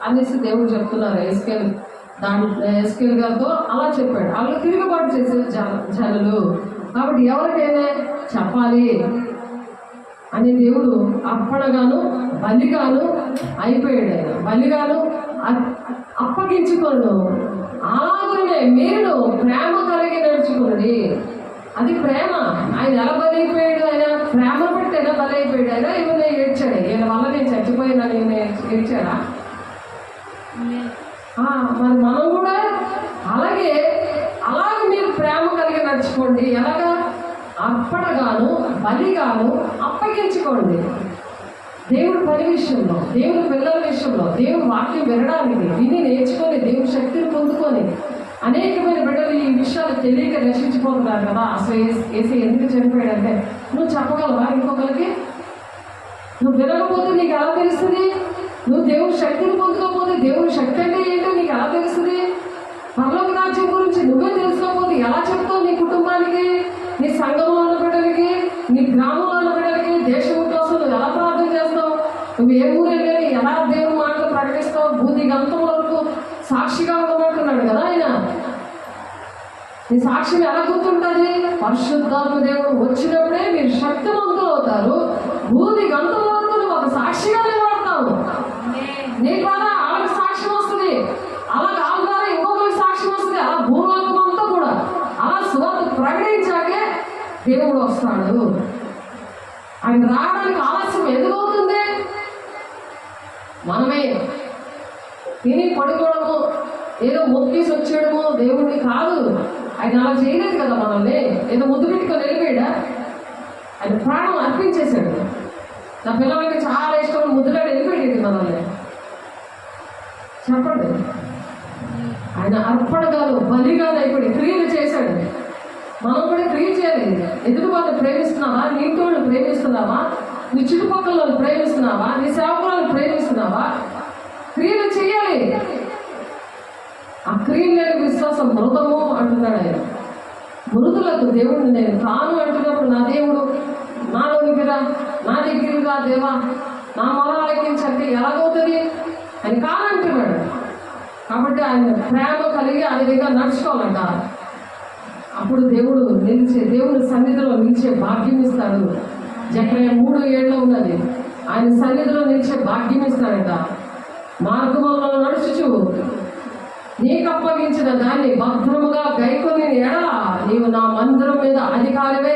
అనేసి దేవుడు చెప్తున్నారు. ఎహెజ్కేలు గారితో అలా చెప్పాడు. వాళ్ళు తిరుగుబాటు చేసే జనులు. కాబట్టి ఎవరికైనా చెప్పాలి అని దేవుడు అప్పడగాను బలిగాను అయిపోయాడు. ఆయన బలిగాను అప్పగించుకోను. అలాగనే మీరు ప్రేమ కలిగి నడుచుకోండి. అది ప్రేమ. ఆయన ఎలా బలైపోయాడు? ఆయన ప్రేమ బట్టి ఎలా బలైపోయాడు? ఆయన ఏమైనా ఏడ్చాడు? ఈయన వల్ల నేను చచ్చిపోయినాను ఈయన ఏడ్చాడా? మరి మనం కూడా అలాగే మీరు ప్రేమ కలిగి నడుచుకోండి. ఎలాగా? అప్పడగాను బలిగాను అప్పగించుకోండి. దేవుడి పని విషయంలో, దేవుడి పిల్లల విషయంలో, దేవుడి వాక్యం వినడానికి, విని నేర్చుకొని దేవుడి శక్తిని పొందుకొని అనేకమైన బిడ్డలు ఈ విషయాలు తెలియక నశించిపోతున్నారు కదా. అసలు ఏసీ ఎందుకు చనిపోయాడంటే నువ్వు చెప్పగలవా? ఇంకొకరికి నువ్వు వినకపోతే నీకు ఎలా తెలుస్తుంది? నువ్వు దేవుడి శక్తిని పొందుకోకపోతే దేవుడి శక్తి అంటే ఏంటో నీకు ఎలా తెలుస్తుంది? పరలోక రాజ్యం గురించి నువ్వే తెలుసుకోకపోతే ఎలా చెప్తావు నీ కుటుంబానికి, నీ సంఘంలో ఉన్న బిడ్డలకి, నీ గ్రామంలో ఉన్న బిడ్డలకి? దేశం కోసం నువ్వు ఎలా ప్రార్థన చేస్తావు? నువ్వు ఏ ఊరు వెళ్ళి ఎలా దేవుని మాటలు ప్రకటిస్తావు? భూతి గంతం వరకు సాక్షిగా ఉండమంటున్నాడు కదా ఆయన. నీ సాక్ష్యం ఎలా గుర్తుంటుంది? పరిశుద్ధాత్మ దేవుడు వచ్చినప్పుడే మీరు శక్తివంతులు అవుతారు. భూతి గంతం వరకు నువ్వు ఒక సాక్షిగా నిలబడతావు. నీ ద్వారా వాళ్ళకి సాక్ష్యం వస్తుంది, అలా వాళ్ళ ద్వారా ఇంకొకరికి సాక్ష్యం వస్తుంది. అలా భూలోకం అంతా కూడా అలా సువార్త ప్రకటించాకే దేవుడు వస్తాడు. ఆయన రావడానికి ఆలస్యం ఎందుకు అవుతుంది? మనమే తిని పడుకోవడము, ఏదో మొక్కేసి వచ్చేయడము దేవుడిని కాదు. ఆయన అలా చేయలేదు కదా మనల్ని. ఏదో ముద్దు పెట్టుకొని వెళ్ళిపోయాడా? ఆయన ప్రాణం అర్పించేశాడు. నా పిల్లలకి చాలా ఇష్టం, ముద్దులాడు వెళ్ళిపోయాడు మనల్ని. చెప్పండి. ఆయన అర్పణగాను బలిగాను అయిపోయి క్రియలు చేశాడు. మనం కూడా క్రియ చేయాలి. ఎదుటి వాళ్ళని ప్రేమిస్తున్నావా? నీ ఇంటి ప్రేమిస్తున్నావా? నీ చుట్టుపక్కల ప్రేమిస్తున్నావా? నీ సేవకులను ప్రేమిస్తున్నావా? క్రియలు చేయాలి. ఆ క్రియలు లేని విశ్వాసం మృతము అంటున్నాడు ఆయన. మృతులకు దేవుడిని నేను తాను అంటున్నప్పుడు నా దేవుడు నాలోనికి రా, నా దగ్గరికి రా దేవా, నా మొర ఆలకించంటే ఎలాగవుతుంది అని కానంటున్నాడు. కాబట్టి ఆయన ప్రేమ కలిగి ఆ విధంగా నడుచుకోవాలంట. అప్పుడు దేవుడు దేవుని సన్నిధిలో నిలిచే భాగ్యం ఇస్తాడు. జకర్యా 3:7 ఉన్నది. ఆయన సన్నిధిలో నిలిచే భాగ్యం ఇస్తాడట. మార్గంలో నడుచుచు నీకు అప్పగించిన దాన్ని భద్రముగా గైకొని ఎడల నీవు నా మందిరం మీద అధికారివే,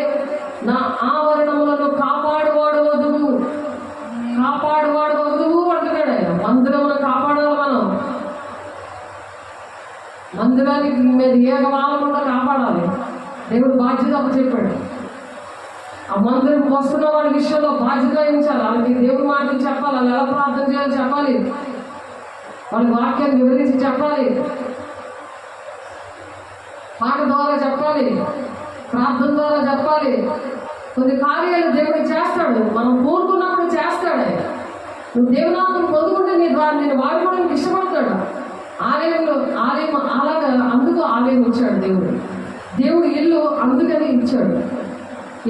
నా ఆవరణములను కాపాడువాడు వదువు అంటున్నాడు ఆయన. మందిరమును కాపాడాలి మనం. మందిరానికి మీద ఏకవాలకుండా కాపాడాలి. దేవుడు బాధ్యత చెప్పాడు. ఆ మందిరం వస్తున్న వాడి విషయంలో బాధ్యత వహించాలి. వాళ్ళకి దేవుడి మాటలు చెప్పాలి, వాళ్ళు ఎలా ప్రార్థన చేయాలో చెప్పాలి, వాళ్ళ వాక్యాన్ని వివరించి చెప్పాలి, పాట ద్వారా చెప్పాలి, ప్రార్థన ద్వారా చెప్పాలి. కొన్ని కార్యాలు దేవుడు చేస్తాడు, మనం కోరుకున్నప్పుడు చేస్తాడు. నువ్వు దేవునామను పొందుకుంటే నీ ద్వారా నేను వాడుకోవడానికి ఇష్టపడతాడు. ఆలయం అలాగా అందుకు ఆలయం ఇచ్చాడు దేవుడు. దేవుడు ఇల్లు అందుకని ఇచ్చాడు.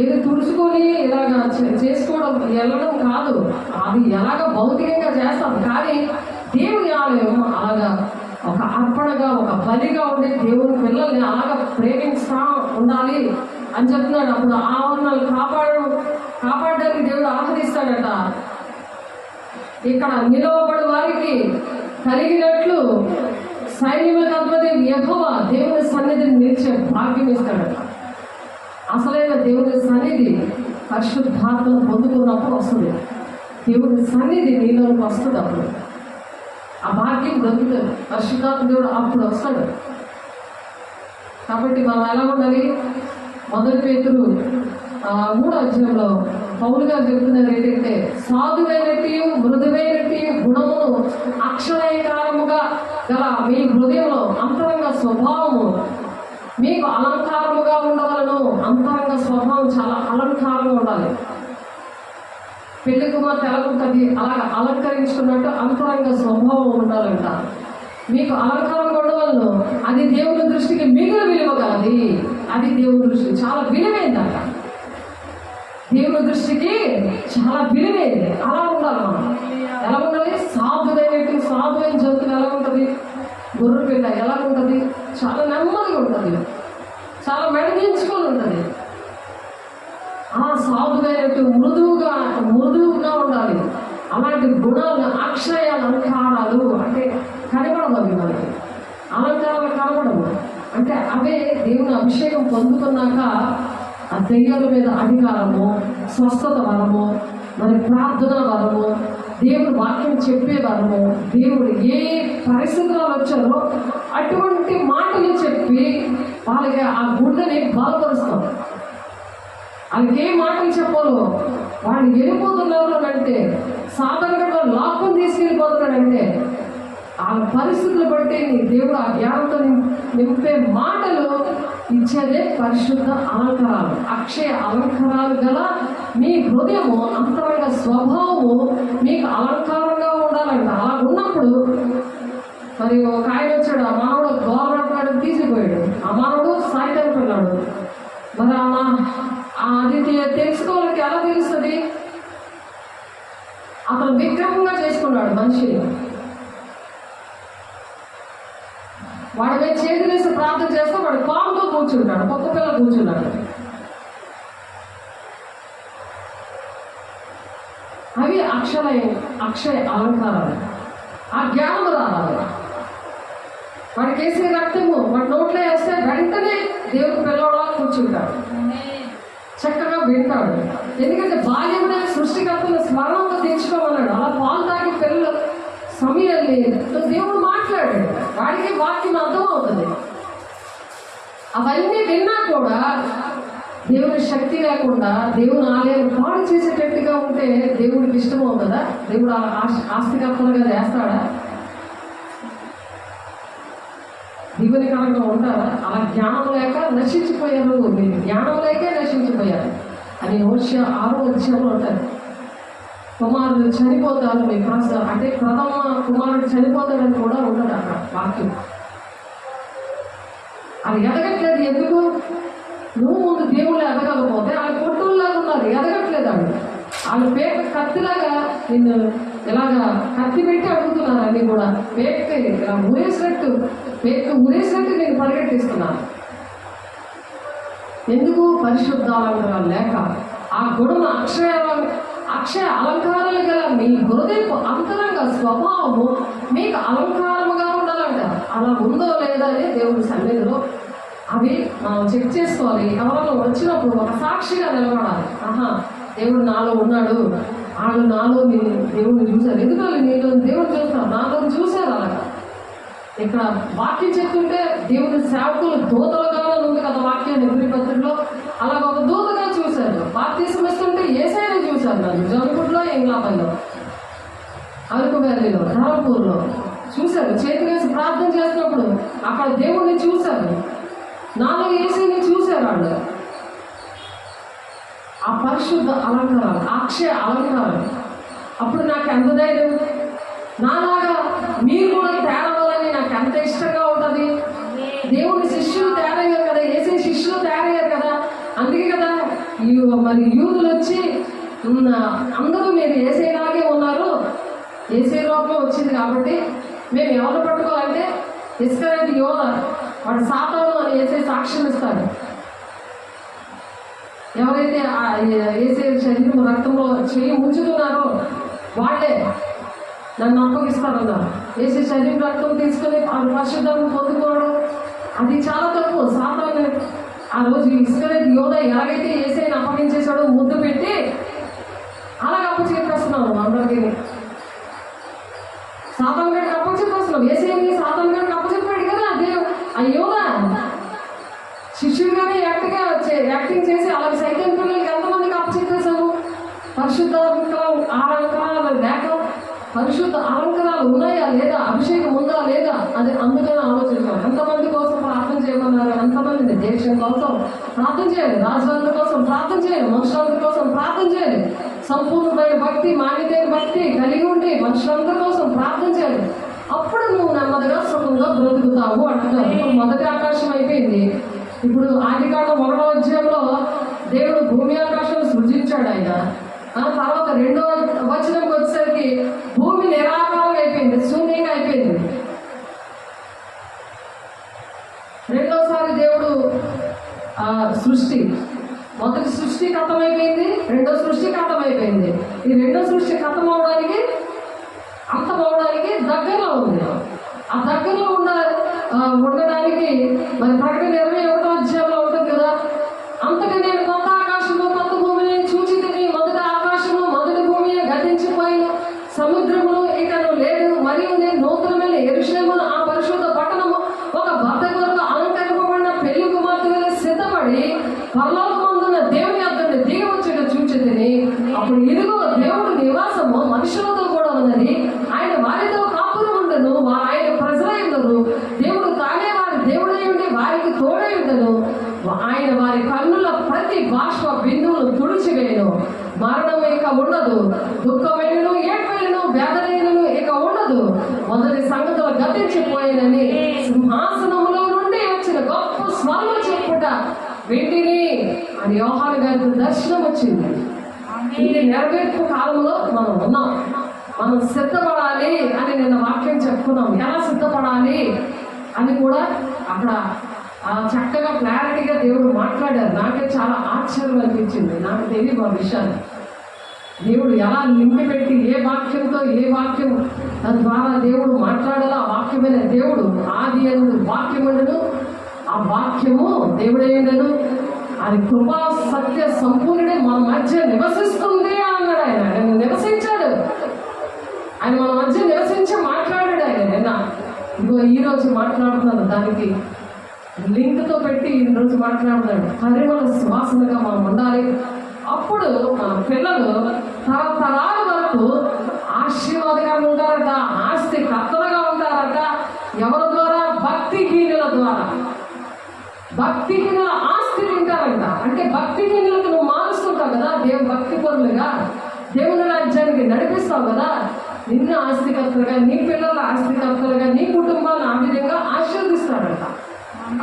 ఏదో తుడుచుకొని ఇలాగ చేసుకోవడం వెళ్ళడం కాదు, అది ఎలాగ భౌతికంగా చేస్తాం. కానీ దేవుని ఆలయం అలాగా ఒక అర్పణగా, ఒక బలిగా ఉండే దేవుని పిల్లల్ని అలాగ ప్రేమిస్తా ఉండాలి అని చెప్తున్నాడు. అప్పుడు ఆవరణలు కాపాడడానికి దేవుడు ఆహ్వానిస్తాడట. ఇక్కడ నిలవబడి వారికి కలిగినట్లు సైన్యములకు అధిపతి యెహోవా దేవుని సన్నిధిని నిలిచే భాగ్యం ఇస్తాడట. అసలైన దేవుని సన్నిధి పరిశుద్ధాత్మను పొందుకున్నప్పుడు వస్తుంది. దేవుని సన్నిధి నీలోకి వస్తుంది. అప్పుడు ఆ భాగ్యం దొరుకుతుంది. పరిశుద్ధాత్మ దేవుడు అప్పుడు వస్తాడు. కాబట్టి మనం ఎలా ఉండాలి? 1 పేతురు 3 పౌలు గారు చెప్తున్నారు ఏంటంటే, సాధువైనట్టు మృదువైనట్టు గుణమును అక్షరకారముగా గల మీ హృదయంలో అంతరంగ స్వభావము మీకు అలంకారముగా ఉండవలను. అంతరంగ స్వభావం చాలా అలంకారంగా ఉండాలి. పెళ్లి కుమార్తె ఎలాగుంటుంది? అలాగ అలంకరించుకున్నట్టు అంతరంగ స్వభావం ఉండాలంట. మీకు అలంకారంగా ఉండవలను. అది దేవుని దృష్టికి మిగులు విలువ కాదు. అది దేవుని దృష్టికి చాలా విలువైందంట. దేవుని దృష్టికి చాలా విలువైంది. అలా ఉండాలి మనం. ఎలా ఉండాలి? సాధువైన జంతువు ఎలా ఉంటుంది? గొర్రె పిల్ల ఎలా ఉంటుంది? చాలా నెమ్మదిగా ఉంటుంది, చాలా మెడదించుకొని ఉంటుంది. సాధువైనట్టు మృదువుగా ఉండాలి. అలాంటి గుణాలు, అక్షయ అలంకారాలు అంటే కనబడవు. అవి మనకి అలంకారాలు కనబడవు. అంటే అవే దేవుని అభిషేకం పొందుకున్నాక ఆ దెయ్యాల మీద అధికారము, స్వస్థత వరము, మరి ప్రార్థన వరము, దేవుడు వాక్యం చెప్పే వరము, దేవుడు ఏ పరిస్థితులు వచ్చారో అటువంటి మాటలు చెప్పి వాళ్ళకి ఆ గుండెని బలపరుస్తాం. వాళ్ళకి ఏ మాటలు చెప్పాలో వాళ్ళు వెళ్ళిపోతున్నారు అంటే, సాధారణంగా లాభం తీసుకెళ్ళిపోతున్నాడంటే ఆ పరిస్థితులు బట్టి దేవుడు ఆ జ్ఞానంతో నింపే మాటలు ఇచ్చేదే పరిశుద్ధ అలంకారాలు, అక్షయ అలంకారాలు గల మీ హృదయము, అంతరంగ స్వభావము మీకు అలంకారంగా ఉండాలంట. అలా ఉన్నప్పుడు మరి ఒక ఆయన వచ్చాడు, ఆ మానవుడు గవర్నమెంట్ గారిని తీసిపోయాడు. ఆ మానవుడు సాయితానికి వెళ్ళాడు. మరి అది తెలుసుకోవాలంటే ఎలా తెలుస్తుంది? అతను విగ్రహంగా చేసుకున్నాడు మనిషిని. వాడి మీద చేతులు వేసి ప్రార్థన చేస్తే వాడు పాముతో కూర్చుంటాడు, కుక్క పిల్ల కూర్చున్నాడు. అవి అక్షయ అలంకారాలు. ఆ జ్ఞానము రావాలి. వాడికి వేసే రక్తము వాడి నోట్లో వేస్తే వెంటనే దేవుడు పిల్లవాళ్ళ కూర్చుంటాడు, చక్కగా వింటాడు. ఎందుకంటే బాల్యమునే సృష్టికర్తను స్మరణంతో తెచ్చుకోమన్నాడు. అలా పాలు తాగి పిల్లలు సమయాన్ని దేవుడు మాట్లాడాడు, వాడికి వాక్యం అర్థమవుతుంది. అవన్నీ విన్నా కూడా దేవుని శక్తి లేకుండా దేవుని ఆలయాన్ని పాడు చేసేటట్టుగా ఉంటే దేవుడికి ఇష్టమవుతుందా? దేవుడు ఆస్తికర్తలుగా చేస్తాడా? దీవెనకరంగా ఉంటారా? అలా జ్ఞానం లేక నశించిపోయారు. మీరు జ్ఞానం లేకే నశించిపోయారు అని హోషేయ 6వ అధ్యాయంలో ఉంటారు. కుమారుడు చనిపోతారు, మీ అంటే ప్రథమ కుమారుడు చనిపోతాడని కూడా ఉంటాడు అక్కడ వాక్యం. అది ఎదగట్లేదు. ఎందుకు? నువ్వు ముందు దేవుళ్ళు ఎదగకపోతే వాళ్ళు పొట్టుల్లాగా ఉన్నారు, ఎదగట్లేదు. వాళ్ళు పేక కత్తిలాగా నిన్ను ఇలాగా కత్తి పెట్టి అడుగుతున్నారు. అన్నీ కూడా పేక ఇలా ఉరేసినట్టు నేను పరిగెట్టిస్తున్నాను. ఎందుకు? పరిశుద్ధ అలంకారాలు లేక. ఆ గుణం అక్షయ అలంకారాలు గల మీ హృదయపు అంతరంగ స్వభావము మీకు అలంకారముగా ఉండాలంట. అలా ఉందో లేదా అని దేవుడి సన్నిధిలో అవి మనం చెక్ చేసుకోవాలి. ఎవరైనా వచ్చినప్పుడు ఒక సాక్షిగా నిలబడాలి. దేవుడు నాలో ఉన్నాడు, వాళ్ళు నాలో దేవుడిని చూశారు. ఎందుకంటే నేను దేవుడు చూస్తాను, నాలో చూశారు. అలాగా ఇక్కడ వాక్యం చెప్తుంటే దేవుని సేవకులు దూతలుగా ఉంది కదా వాక్యాన్ని ఎబ్రీ పత్రికలో. అలాగ ఒక దూతగా చూశారు. బాప్తిసం ఇస్తుంటే యేసయ్యను చూశారు. నన్ను జనుగుడ్లో, ఎంగ్లాపల్లో, అరకు వ్యాలీలో, ధర్మపూర్లో చూశారు. చేతి వేసి ప్రార్థన చేసినప్పుడు అక్కడ దేవుడిని చూశారు, నాలో యేసయ్యని చూశారు. వాళ్ళు ఆ పరిశుద్ధ అలంకారాలు, అక్షయ అలంకారాలు. అప్పుడు నాకు ఎంత ధైర్యం, నాలాగా మీరు కూడా తేరవాలని నాకు ఎంత ఇష్టంగా ఉంటుంది. దేవుని శిష్యులు తయారయ్యారు కదా, ఏసే శిష్యులు తయారయ్యారు కదా. అందుకే కదా మరి యూదులు వచ్చి అందరూ మీరు ఏసేలాగే ఉన్నారు, ఏసే రూపంలో వచ్చింది కాబట్టి మేము ఎవరు పట్టుకోవాలంటే ఇస్కరియోతు యోధ, వాడు సాతాను అని ఏసే సాక్ష్యం ఇస్తాడు. ఎవరైతే ఏసే శరీరం రక్తంలో చెయ్యి ముంచుతున్నారో వాళ్ళే నన్ను అప్పగిస్తారన్నారు. ఏసే శరీరం రక్తం తీసుకొని పరిశుద్ధాన్ని పొందుకోవడం అది చాలా తప్పు. సాతాను ఆ రోజు ఇస్కరియోతు యోధ ఎలాగైతే ఏసైని అప్పగించేశాడో ముద్దు పెట్టి అలాగ అప్పచెప్పేస్తున్నావు అందరికీ. సాతాను గారికి అప్పచెప్పేస్తున్నావు. ఏసైని సాతాను గారికి అప్పచెప్పాడు కదా ఆ యోధ. శిష్యులుగానే యాక్టింగ్ చేసి అలాగే సైతం పిల్లలకి ఎంతమందికి అప్పచెప్పేశాము. పరిశుద్ధ అలంకారాలు లేక పరిశుద్ధ అలంకారాలు ఉన్నాయా లేదా, అభిషేకం ఉందా లేదా అది అందుకని ఆలోచించాలి. ఎంతమంది కోసం ప్రార్థన చేయమన్నారు, ఎంతమంది దేశం కోసం ప్రార్థన చేయాలి, రాజధానుల కోసం ప్రార్థన చేయాలి, మనుషులందరి కోసం ప్రార్థన చేయాలి. సంపూర్ణమైన భక్తి, మాన్యతైన భక్తి కలిగి ఉండి మనుషులందరి కోసం ప్రార్థన చేయాలి. అప్పుడు నువ్వు నెమ్మదిగా సుఖంగా బ్రతుకుతావు అంటున్నారు. ఇప్పుడు మొదటి ఆకాశం అయిపోయింది. ఇప్పుడు ఆదికాండం 1వ అధ్యాయంలో దేవుడు భూమి ఆకాశం సృజించాడు ఆయన. తర్వాత 2వ వచనంకి వచ్చేసరికి భూమి నిరాకారంగా అయిపోయింది, శూన్యంగా అయిపోయింది. రెండోసారి దేవుడు సృష్టి మొదటి సృష్టి ఖతమైపోయింది, రెండో సృష్టి ఖతమైపోయింది. ఈ రెండో సృష్టి ఖతం అవడానికి దగ్గరలో ఉంది. ఆ దగ్గరలో ఉండడానికి మరి ప్రకటన 21వ అధ్యాయంలో ఉంటుంది కదా, అంతటి నేను కొత్త ఆకాశము కొత్త భూమిని చూచితిని, మొదటి ఆకాశము మొదటి భూమి గతించిపోయిన, సముద్రమును ఇకను లేదు, మరియు నేను నూతనమైన యెరూషలేమును ఆ పరిశుద్ధ పట్టణము ఒక భర్త కొరకు అలంకరింపబడిన పెళ్లి కుమార్తె వలె సిద్ధపడి పరలోకమందున్న దేవుని యొద్దకు దిగి వచ్చుట చూచితిని. అప్పుడు ఇదిగో దేవుడు నివాసము మనుషులతో కూడా ఉన్నది, ఆయన వారితో కాపురం ఉండను, ఆయన ప్రజలై ఉండరు, దేవుడు తానే వారి దేవుడై ఉండి వారికి తోడై ఉండను, ఆయన వారి కన్నుల ప్రతి బాష్ప బిందువులు తుడిచివేయను, మరణం ఇక ఉండదు, దుఃఖమైనను ఏడ్పైనను వేదనైనను ఇక ఉండదు, మొదటి సంగతులు గతించిపోయినని సింహాసనములో నుండి వచ్చిన గొప్ప స్వరము చెప్పుట వింటిని అని యోహాను గారికి దర్శనం వచ్చింది. ఇది నెరవేర్పు కాలంలో మనం ఉన్నాం. మనం సిద్ధపడాలి అని నిన్న వాక్యం చెప్పుకున్నాం. ఎలా సిద్ధపడాలి అని కూడా అక్కడ చక్కగా క్లారిటీగా దేవుడు మాట్లాడారు. నాకే చాలా ఆశ్చర్యం అనిపించింది. నాకు తెలియదు ఆ విషయాన్ని. దేవుడు ఎలా నింపి పెట్టి ఏ వాక్యంతో ఏ వాక్యం ద్వారా దేవుడు మాట్లాడాలో ఆ వాక్యమైన దేవుడు ఆది అందు వాక్యముండను, ఆ వాక్యము దేవుడేండను, అది కృపా సత్య సంపూర్ణుడే మన మధ్య నివసిస్తుంది అన్నాడు. ఆయన నివసించాడు, ఆయన మన మధ్య నివసించి మాట్లాడాడు. ఆయన నిన్న ఇదిగో ఈరోజు మాట్లాడుతున్నాను, దానికి లింక్తో పెట్టి ఈరోజు మాట్లాడుతున్నాడు. పరిమళ సువాసనగా మనం ఉండాలి. అప్పుడు మన పిల్లలు తరతరాల వరకు ఆశీర్వాదకరంగా ఉంటారట, ఆస్తి కర్తలుగా ఉంటారట. ఎవరి ద్వారా? భక్తిహీనుల ద్వారా. భక్తిహీనుల ఆస్తి తింటారంట. అంటే భక్తిహీనులకు నువ్వు మారుస్తుంటావు కదా, భక్తి పరులుగా దేవుని రాజ్యానికి నడిపిస్తావు కదా, నిన్ను ఆస్తికర్తలుగా, నీ పిల్లల ఆస్తికర్తలుగా, నీ కుటుంబాన్ని ఆ విధంగా ఆశీర్వదిస్తాడంట.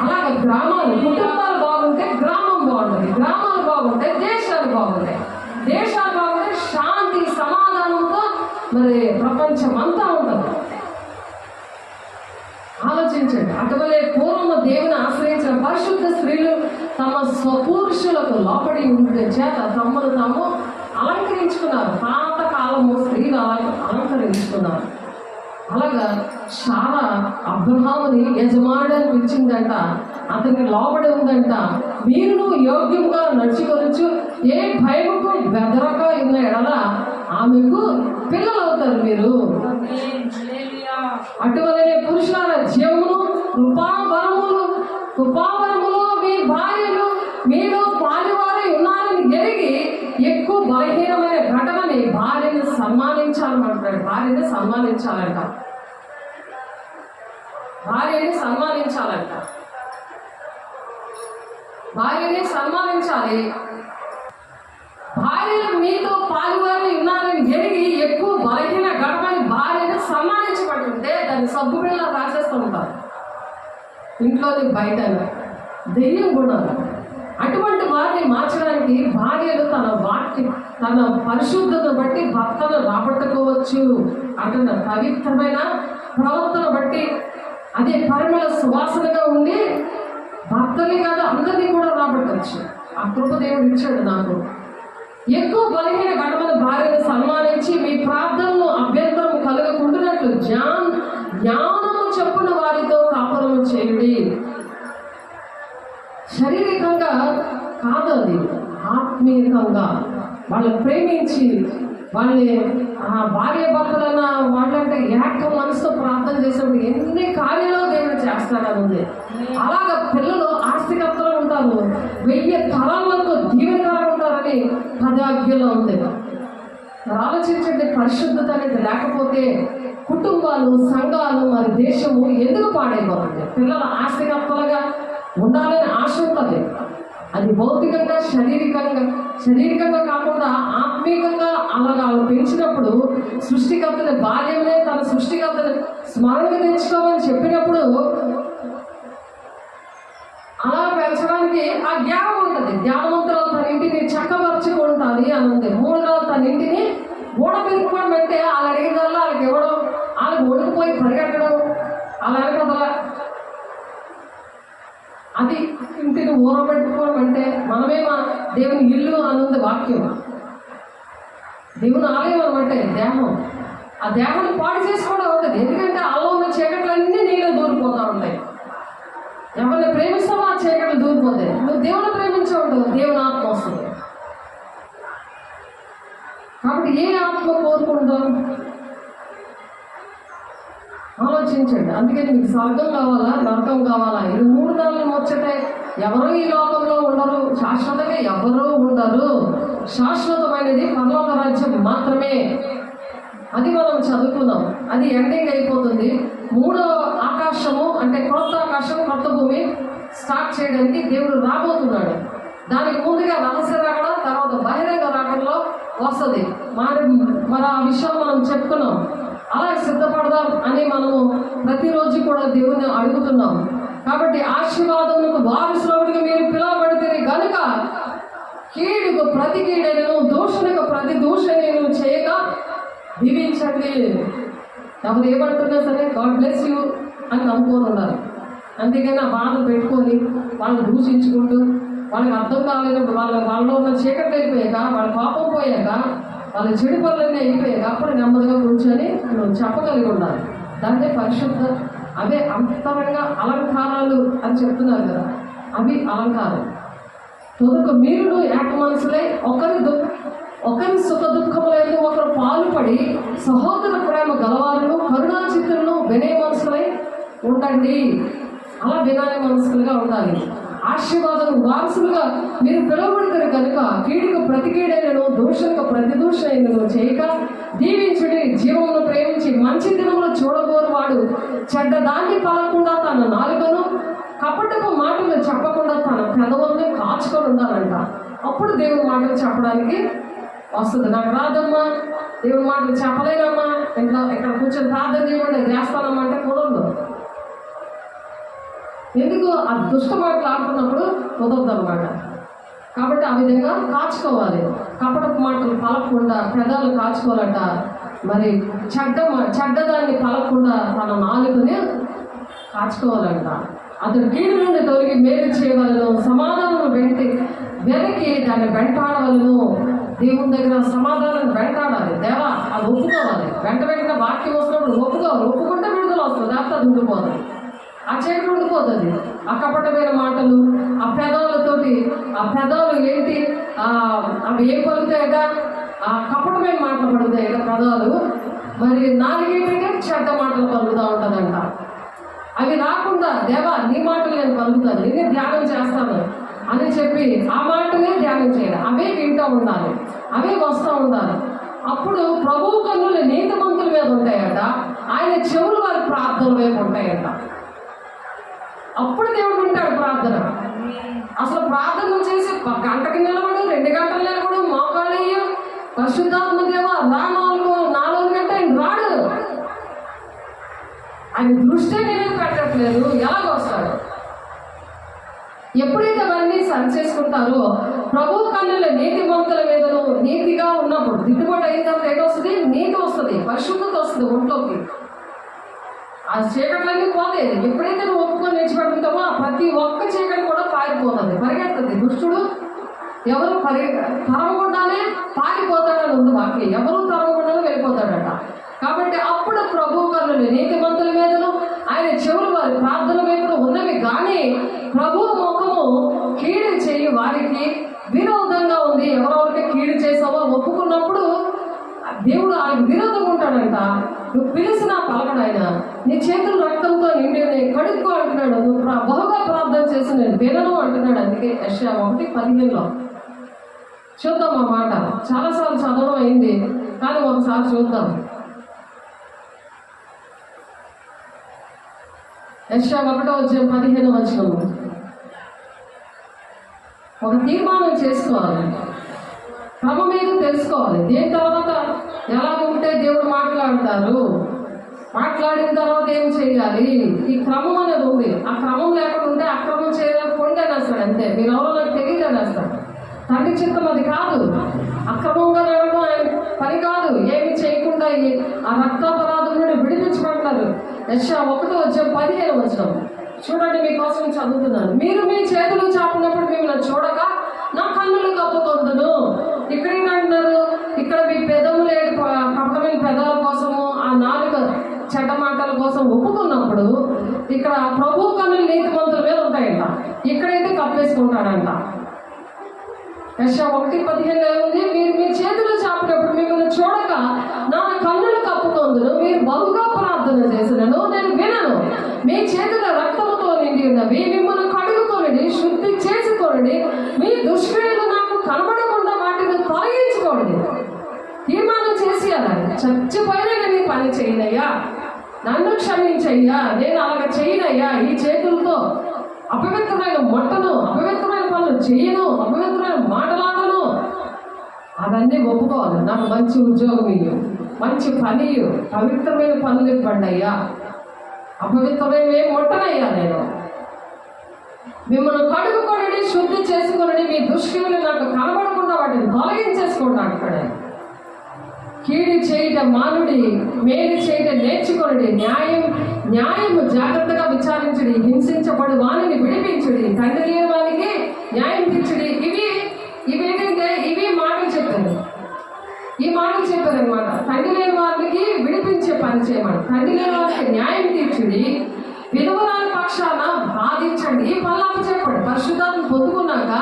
అలాగే గ్రామాలు, కుటుంబాలు బాగుంటే గ్రామం బాగుంటుంది, గ్రామాలు బాగుంటే దేశాలు బాగుంటాయి, దేశాలు బాగుంటే శాంతి సమాధానంతో మరి ప్రపంచం అంతా ఉంటుంది. ఆలోచించండి. అటువలే పూర్వము దేవుని ఆశ్రయించిన పరిశుద్ధ స్త్రీలు తమ స్వపురుషులకు లోపడి ఉండే చేత తమను తాము అలంకరించుకున్నారు. పాతకాలము స్త్రీలు అలంకరించుకున్నారు. అలాగా చాలా అబ్రహాముని యజమానుడని పిలిచిందంట, అతనికి లోబడి ఉందంట. మీరు యోగ్యంగా నడుచుకొనొచ్చు, ఏ భయముకు బెదరక ఉన్న ఎడల ఆమెకు పిల్లలు అవుతారు మీరు. అటువలనే పురుషుల జీవమును కృపావరములు మీ భార్యలు మీరు పాలివారై ఉన్నారని జరిగి ఎక్కువ బలహీనమైన ఘటనని భార్యను సన్మానించాలమంటాడు. భార్యని సన్మానించాలంట. భార్యని సన్మానించాలి. భార్యలు మీతో పాలువారై ఉన్నారని జరిగి ఎక్కువ బలహీన ఘటనని భార్యను సన్మానించబడుతుంటే దాన్ని సబ్బు బిళ్ళ రాసేస్తూ ఉంటారు ఇంట్లోని బయట. దెయ్యం గుణాలు. అటువంటి వారిని మార్చడానికి భార్యలు తన పరిశుద్ధతను బట్టి భర్తను రాబట్టుకోవచ్చు అంటున్న పవిత్రమైన ప్రవర్తన బట్టి, అదే పరిమళ సువాసనగా ఉండి భర్తని కాదు అందరినీ కూడా రాబట్టవచ్చు. ఆ కృప దేవుడు ఇచ్చాడు నాకు. ఎక్కువ బలహీన ఘటనల భార్యను సన్మానించి మీ ప్రార్థనలు అభ్యంతరం కలగకుంటున్నట్లు జ్ఞానము చెప్పున వారితో కాపురము చేయుడి. శారీరకంగా కాదు, అది ఆత్మీయంగా వాళ్ళని ప్రేమించి వాళ్ళని భార్య భర్తలన్న వాళ్ళంటే ఏక మనసుతో ప్రార్థన చేసినప్పుడు ఎన్ని కార్యాలు దేవుడు చేస్తాడని ఉంది. అలాగా పిల్లలు ఆస్తికర్తలు ఉంటారు, 1000 తరాలకు దీవెనకరంగా ఉంటారని 10 ఆజ్ఞలో ఉంది. ఆలోచించండి. పరిశుద్ధత అనేది లేకపోతే కుటుంబాలు, సంఘాలు, మరి దేశము ఎందుకు పాడైపోతుంది? పిల్లల ఆస్తికర్తలుగా ఉండాలని ఆశ ఉంటుంది. అది భౌతికంగా శారీరకంగా కాకుండా ఆత్మీయంగా అలాగా పెంచినప్పుడు సృష్టికర్తని బాల్యమే తన సృష్టికర్తని స్మరణకు తెచ్చుకోమని చెప్పినప్పుడు అలా పెంచడానికి ఆ జ్ఞానం ఉంటుంది. జ్ఞానవంతురాలు తన ఇంటిని చక్కపరుచుకుంటుంది అని ఉంది. మూడరాలు తన ఇంటిని ఊడబెరుకోవడం అంటే వాళ్ళు అడిగిన వల్ల వాళ్ళకి ఇవ్వడం, వాళ్ళకి ఒడికిపోయి పరిగెట్టడం, అలా కదా. అది ఇంటిని ఊరబెట్టుకోవడం అంటే మనమేమా దేవుని ఇల్లు అన్నది వాక్యం. దేవుని ఆలయం అనమంటే దేహం. ఆ దేహాన్ని పాడు చేసుకోవడం ఉంటుంది. ఎందుకంటే అలా ఉన్న చీకట్లన్నీ నీళ్ళు దూరిపోతూ ఉంటాయి. ఎవరిని ప్రేమిస్తావో ఆ చీకట్లు దూరిపోతాయి. నువ్వు దేవుని ప్రేమించే ఉంటావు, దేవుని ఆత్మ వస్తుంది. కాబట్టి ఏ ఆత్మ కోరుకుంటాం ఆలోచించండి. అందుకని మీకు స్వర్గం కావాలా, నరకం కావాలా? ఇది 3 నాలుగు ముచ్చటే. ఎవరో ఈ లోకంలో ఉండరు, శాశ్వతంగా ఎవరూ ఉండరు. శాశ్వతమైనది పరలోక రాజ్యం మాత్రమే. అది మనం చదువుకున్నాం. అది ఎండింగ్ అయిపోతుంది. 3వ ఆకాశము అంటే కొత్త ఆకాశం, కొత్త భూమి స్టార్ట్ చేయడానికి దేవుడు రాబోతున్నాడు. దానికి ముందుగా రహస్య రాకడ, తర్వాత బహిరంగ రాకడలో వస్తుంది. మరి ఆ విషయం మనం చెప్పుకున్నాం. అలా సిద్ధపడదాం అని మనము ప్రతిరోజు కూడా దేవుని అడుగుతున్నాం. కాబట్టి ఆశీర్వాదములకు వారసులవుడికి మీరు పిలువబడితే కనుక కీడుకు ప్రతి కీడైనను దూషణకు ప్రతి దూషణను చేయక దీవించండి. ఎవరు ఏమంటున్నా సరే గాడ్ బ్లెస్ యూ అని నమ్ముకొని ఉన్నారు. అంతేగాని ఆ బాధలు పెట్టుకొని వాళ్ళని దూషించుకుంటూ వాళ్ళకి అర్థం కాలేదు, వాళ్ళలో ఉన్న చీకటి అయిపోయాక, వాళ్ళ పాపం పోయాక, వాళ్ళ చెడు పనులన్నీ అయిపోయాక అప్పుడు నెమ్మదిగా కూర్చొని నువ్వు చెప్పగలిగి ఉండాలి. దాంట్లో పరిశుద్ధ అవే అంతరంగా అలంకారాలు అని చెప్తున్నారు కదా, అవి అలంకారం. తొదక మీరును ఏక మనసులై ఒకరి సుఖ దుఃఖములైతే ఒకరు పాలుపడి సహోదర ప్రేమ గలవారును కరుణా చిత్తులను వినయ మనసులై ఉండండి. అలా వినయ మనసులుగా ఉండాలి. ఆశీర్వాదం వారసులుగా మీరు పిలువబడతారు కనుక కీడుకు ప్రతి కీడైనను దూషణకు ప్రతి దూషణను చేయక దీవించుడి. జీవమును ప్రేమించి మంచి దినములు చూడబోరు వాడు చెడ్డ దాన్ని పలకుండా తన నాలుకను కపటపు మాటలు చెప్పకుండా తన పెదవులను కాచుకొని ఉండాలంట. అప్పుడు దేవుని మాటలు చెప్పడానికి వస్తుంది. నాకు రాదమ్మా, దేవుని మాటలు చెప్పలేనమ్మా, ఇక్కడ కూర్చొని ప్రార్థన చేయకుండా చేస్తానమ్మా అంటే కుదరదు. ఎందుకు ఆ దుష్ట మాటలు ఆడుతున్నప్పుడు కుదరదు అనమాట. కాబట్టి ఆ విధంగా కాచుకోవాలి. కపటపు మాటలు పలకకుండా పెదాలు కాచుకోవాలంట. మరి చెడ్డదాన్ని పలకకుండా తన నాలుకని కాచుకోవాలంట. అతడు కీడు నుండి తొలగి మేలు చేయవలను, సమాధానం వెనక్కి దాన్ని వెంటాడవలను. దేవుని దగ్గర సమాధానం వెంటాడాలి. దేవా అది ఒప్పుకోవాలి. వెంటనే వాక్యం వస్తున్నప్పుడు ఒప్పుకోవాలి. ఒప్పుకుంటే విడుదల వస్తుంది, లేకపోతే అది ఉండిపోతుంది. ఆ చీకటి ఉండిపోతుంది. ఆ కపటమైన మాటలు, ఆ పెదాలతోటి, ఆ పెదాలు ఏంటి, అవి ఏం పలుకుతాయట, ఆ కపటమైన మాటలు పడుతాయట పెదాలు. మరి నాలుగేంటంటే చెడ్డ మాటలు పలుకుతూ ఉంటుందంట. అవి రాకుండా దేవా నీ మాటలు నేను పలుకుతాను, నేనే ధ్యానం చేస్తాను అని చెప్పి ఆ మాటనే ధ్యానం చేయాలి. అవే వింటూ ఉండాలి, అవే వస్తూ ఉండాలి. అప్పుడు ప్రభువు కన్నులు నీతిమంతుల మీద ఉంటాయట, ఆయన చెవులు వారి ప్రార్థన వైపు ఉంటాయట. అప్పుడు దేవుడు వింటాడు ప్రార్థన. అసలు ప్రార్థన చేసి గంటకి నిలబడు, 2 గంటలు నిలబడు, మోకాళ్ళయ్య పరిశుద్ధాత్మ దేవ రా 4 గంట ఆయన రాడు. ఆయన దృష్టి నీ మీద పెట్టట్లేదు, ఎలాగొస్తాడు? ఎప్పుడైతే అవన్నీ సరి చేసుకుంటారో ప్రభు కన్నుల నీతిమంతుల మీదను నీతిగా ఉన్నప్పుడు దిద్దుబాటు అయిన తర్వాత ఏదొస్తుంది? నీతి వస్తుంది, పరిశుద్ధత వస్తుంది ఒంట్లోకి. ఆ చీకట్లన్నీ పోతాయి. ఎప్పుడైతే నువ్వు ఒప్పుకొని నిలిచిపెట్టుకుంటావో ప్రతి ఒక్క చీకటి కూడా పారిపోతుంది, పరిగెడుతుంది. దుష్టుడు ఎవరు తరవకుండానే పారిపోతాడని ఉంది వాక్యం. ఎవరు తరవకుండానే వెళ్ళిపోతాడట. కాబట్టి అప్పుడు ప్రభు కన్నులు నీతిమంతుల మీదను ఆయన చెవులు వారి ప్రార్థన వైపు ఉన్నవి. కానీ ప్రభు ముఖము కీడు చేయి వారికి విరోధంగా ఉంది. ఎవరెవరికి కీడు చేసావో ఒప్పుకున్నప్పుడు దేవుడు ఆయనకు విరోధంగా ఉంటాడంట. నువ్వు పిలిచిన పలకడాయన, నీ చేతులు రక్తంతో నిండి కడుక్కో అంటున్నాడు. నువ్వు బహుగా ప్రార్థన చేసి నేను వినను అంటున్నాడు. అందుకే యెషయా 1:15 చూద్దాం. ఆ మాట చాలాసార్లు చదవడం అయింది, కానీ ఒకసారి చూద్దాం. యెషయా 1:15 ఒక తీర్మానం చేసుకోవాలి, క్రమం మీద తెలుసుకోవాలి. దీని తర్వాత ఎలా ఉంటే దేవుడు మాట్లాడిన తర్వాత ఏం చేయాలి, ఈ క్రమం అనేది ఉంది. ఆ క్రమం లేకుండా ఉంటే అక్రమం చేయలేకపోండి అనేస్తాడు. అంతే, మీరు ఎవరో నాకు తెలియదు అనేస్తాడు. తండ్రి చిత్తం అది కాదు. అక్రమంగా నడవడం ఆయన పని కాదు. ఏమి చేయకుండా ఆ రక్తాపరాధం నుండి విడిపించబడ్డారు. యెషయా 1:15 చూడండి, మీకోసం చదువుతున్నాను. మీరు మీ చేతులు చాపినప్పుడు మిమ్మల్ని చూడగా నా కన్నులు కప్పుకొందును. ఇక్కడ ఏంటంటున్నారు? ఇక్కడ మీ పెదవులు కపటమైన పెదవుల కోసము, ఆ నాలుగు చెడ్డ మాటల కోసం ఒప్పుకున్నప్పుడు ఇక్కడ ప్రభు కన్నులు నీతిమంతుల మీద ఉంటాయంట. ఇక్కడైతే కప్పేసుకుంటాడంట. యెషయా 1:15 ఉంది, మీరు మీ చేతులు చాపినప్పుడు మిమ్మల్ని చూడక నా కన్నులు కప్పుకొందును. మీరు బహుగా ప్రార్థన చేసినను నేను వినను. మీ చేతుల రక్తముతో నిండి ఉన్నవి. మిమ్మల్ని కడుగుకొనండి, శుద్ధి చేసుకోండి. మీ దుష్క్రియలు నాకు కనబడకుండా వాటిని తొలగించుకోండి. తీర్మానం చేసేయాలని. చచ్చిపోయినా నేను ఈ పని చేయనయ్యా, నన్ను క్షమించయ్యా, నేను అలాగ చేయనయ్యా, ఈ చేతులతో అపవిత్రమైన మొట్టను, అపవిత్రమైన పనులు చేయను, అపవిత్రమైన మాటలాడను, అవన్నీ ఒప్పుకోవాలి. నాకు మంచి ఉద్యోగం ఇయ్యు, మంచి పని ఇయ్యు, పవిత్రమైన పనులు ఇవ్వండి అయ్యా, అపవిత్రమైన మొట్టనయ్యా, నేను మిమ్మల్ని కడుగుకొనండి, శుద్ధి చేసుకోనండి. మీ దుష్క్రియలు నాకు కనబడకుండా వాటిని తొలగించేసుకోండి. అక్కడే కీడు చేయట మానుడి, మేలు చేయట నేర్చుకొనడి. న్యాయము జాగ్రత్తగా విచారించుడి. హింసించబడు వాణిని విడిపించుడి. తండ్రి లేని వానికి న్యాయం తీర్చుడి. ఇవేంటంటే ఇవి మాటలు చెప్పారు. ఈ మాటలు చెప్పారనమాట. తండ్రి లేని వారికి విడిపించే పని చేయమని. తండ్రి లేని వారికి న్యాయం తీర్చుడి. విధవరాల పక్షాన బాధించండి. ఈ పనులు చెప్పాడు. పరిశుద్ధాత్మ పొందుకున్నాక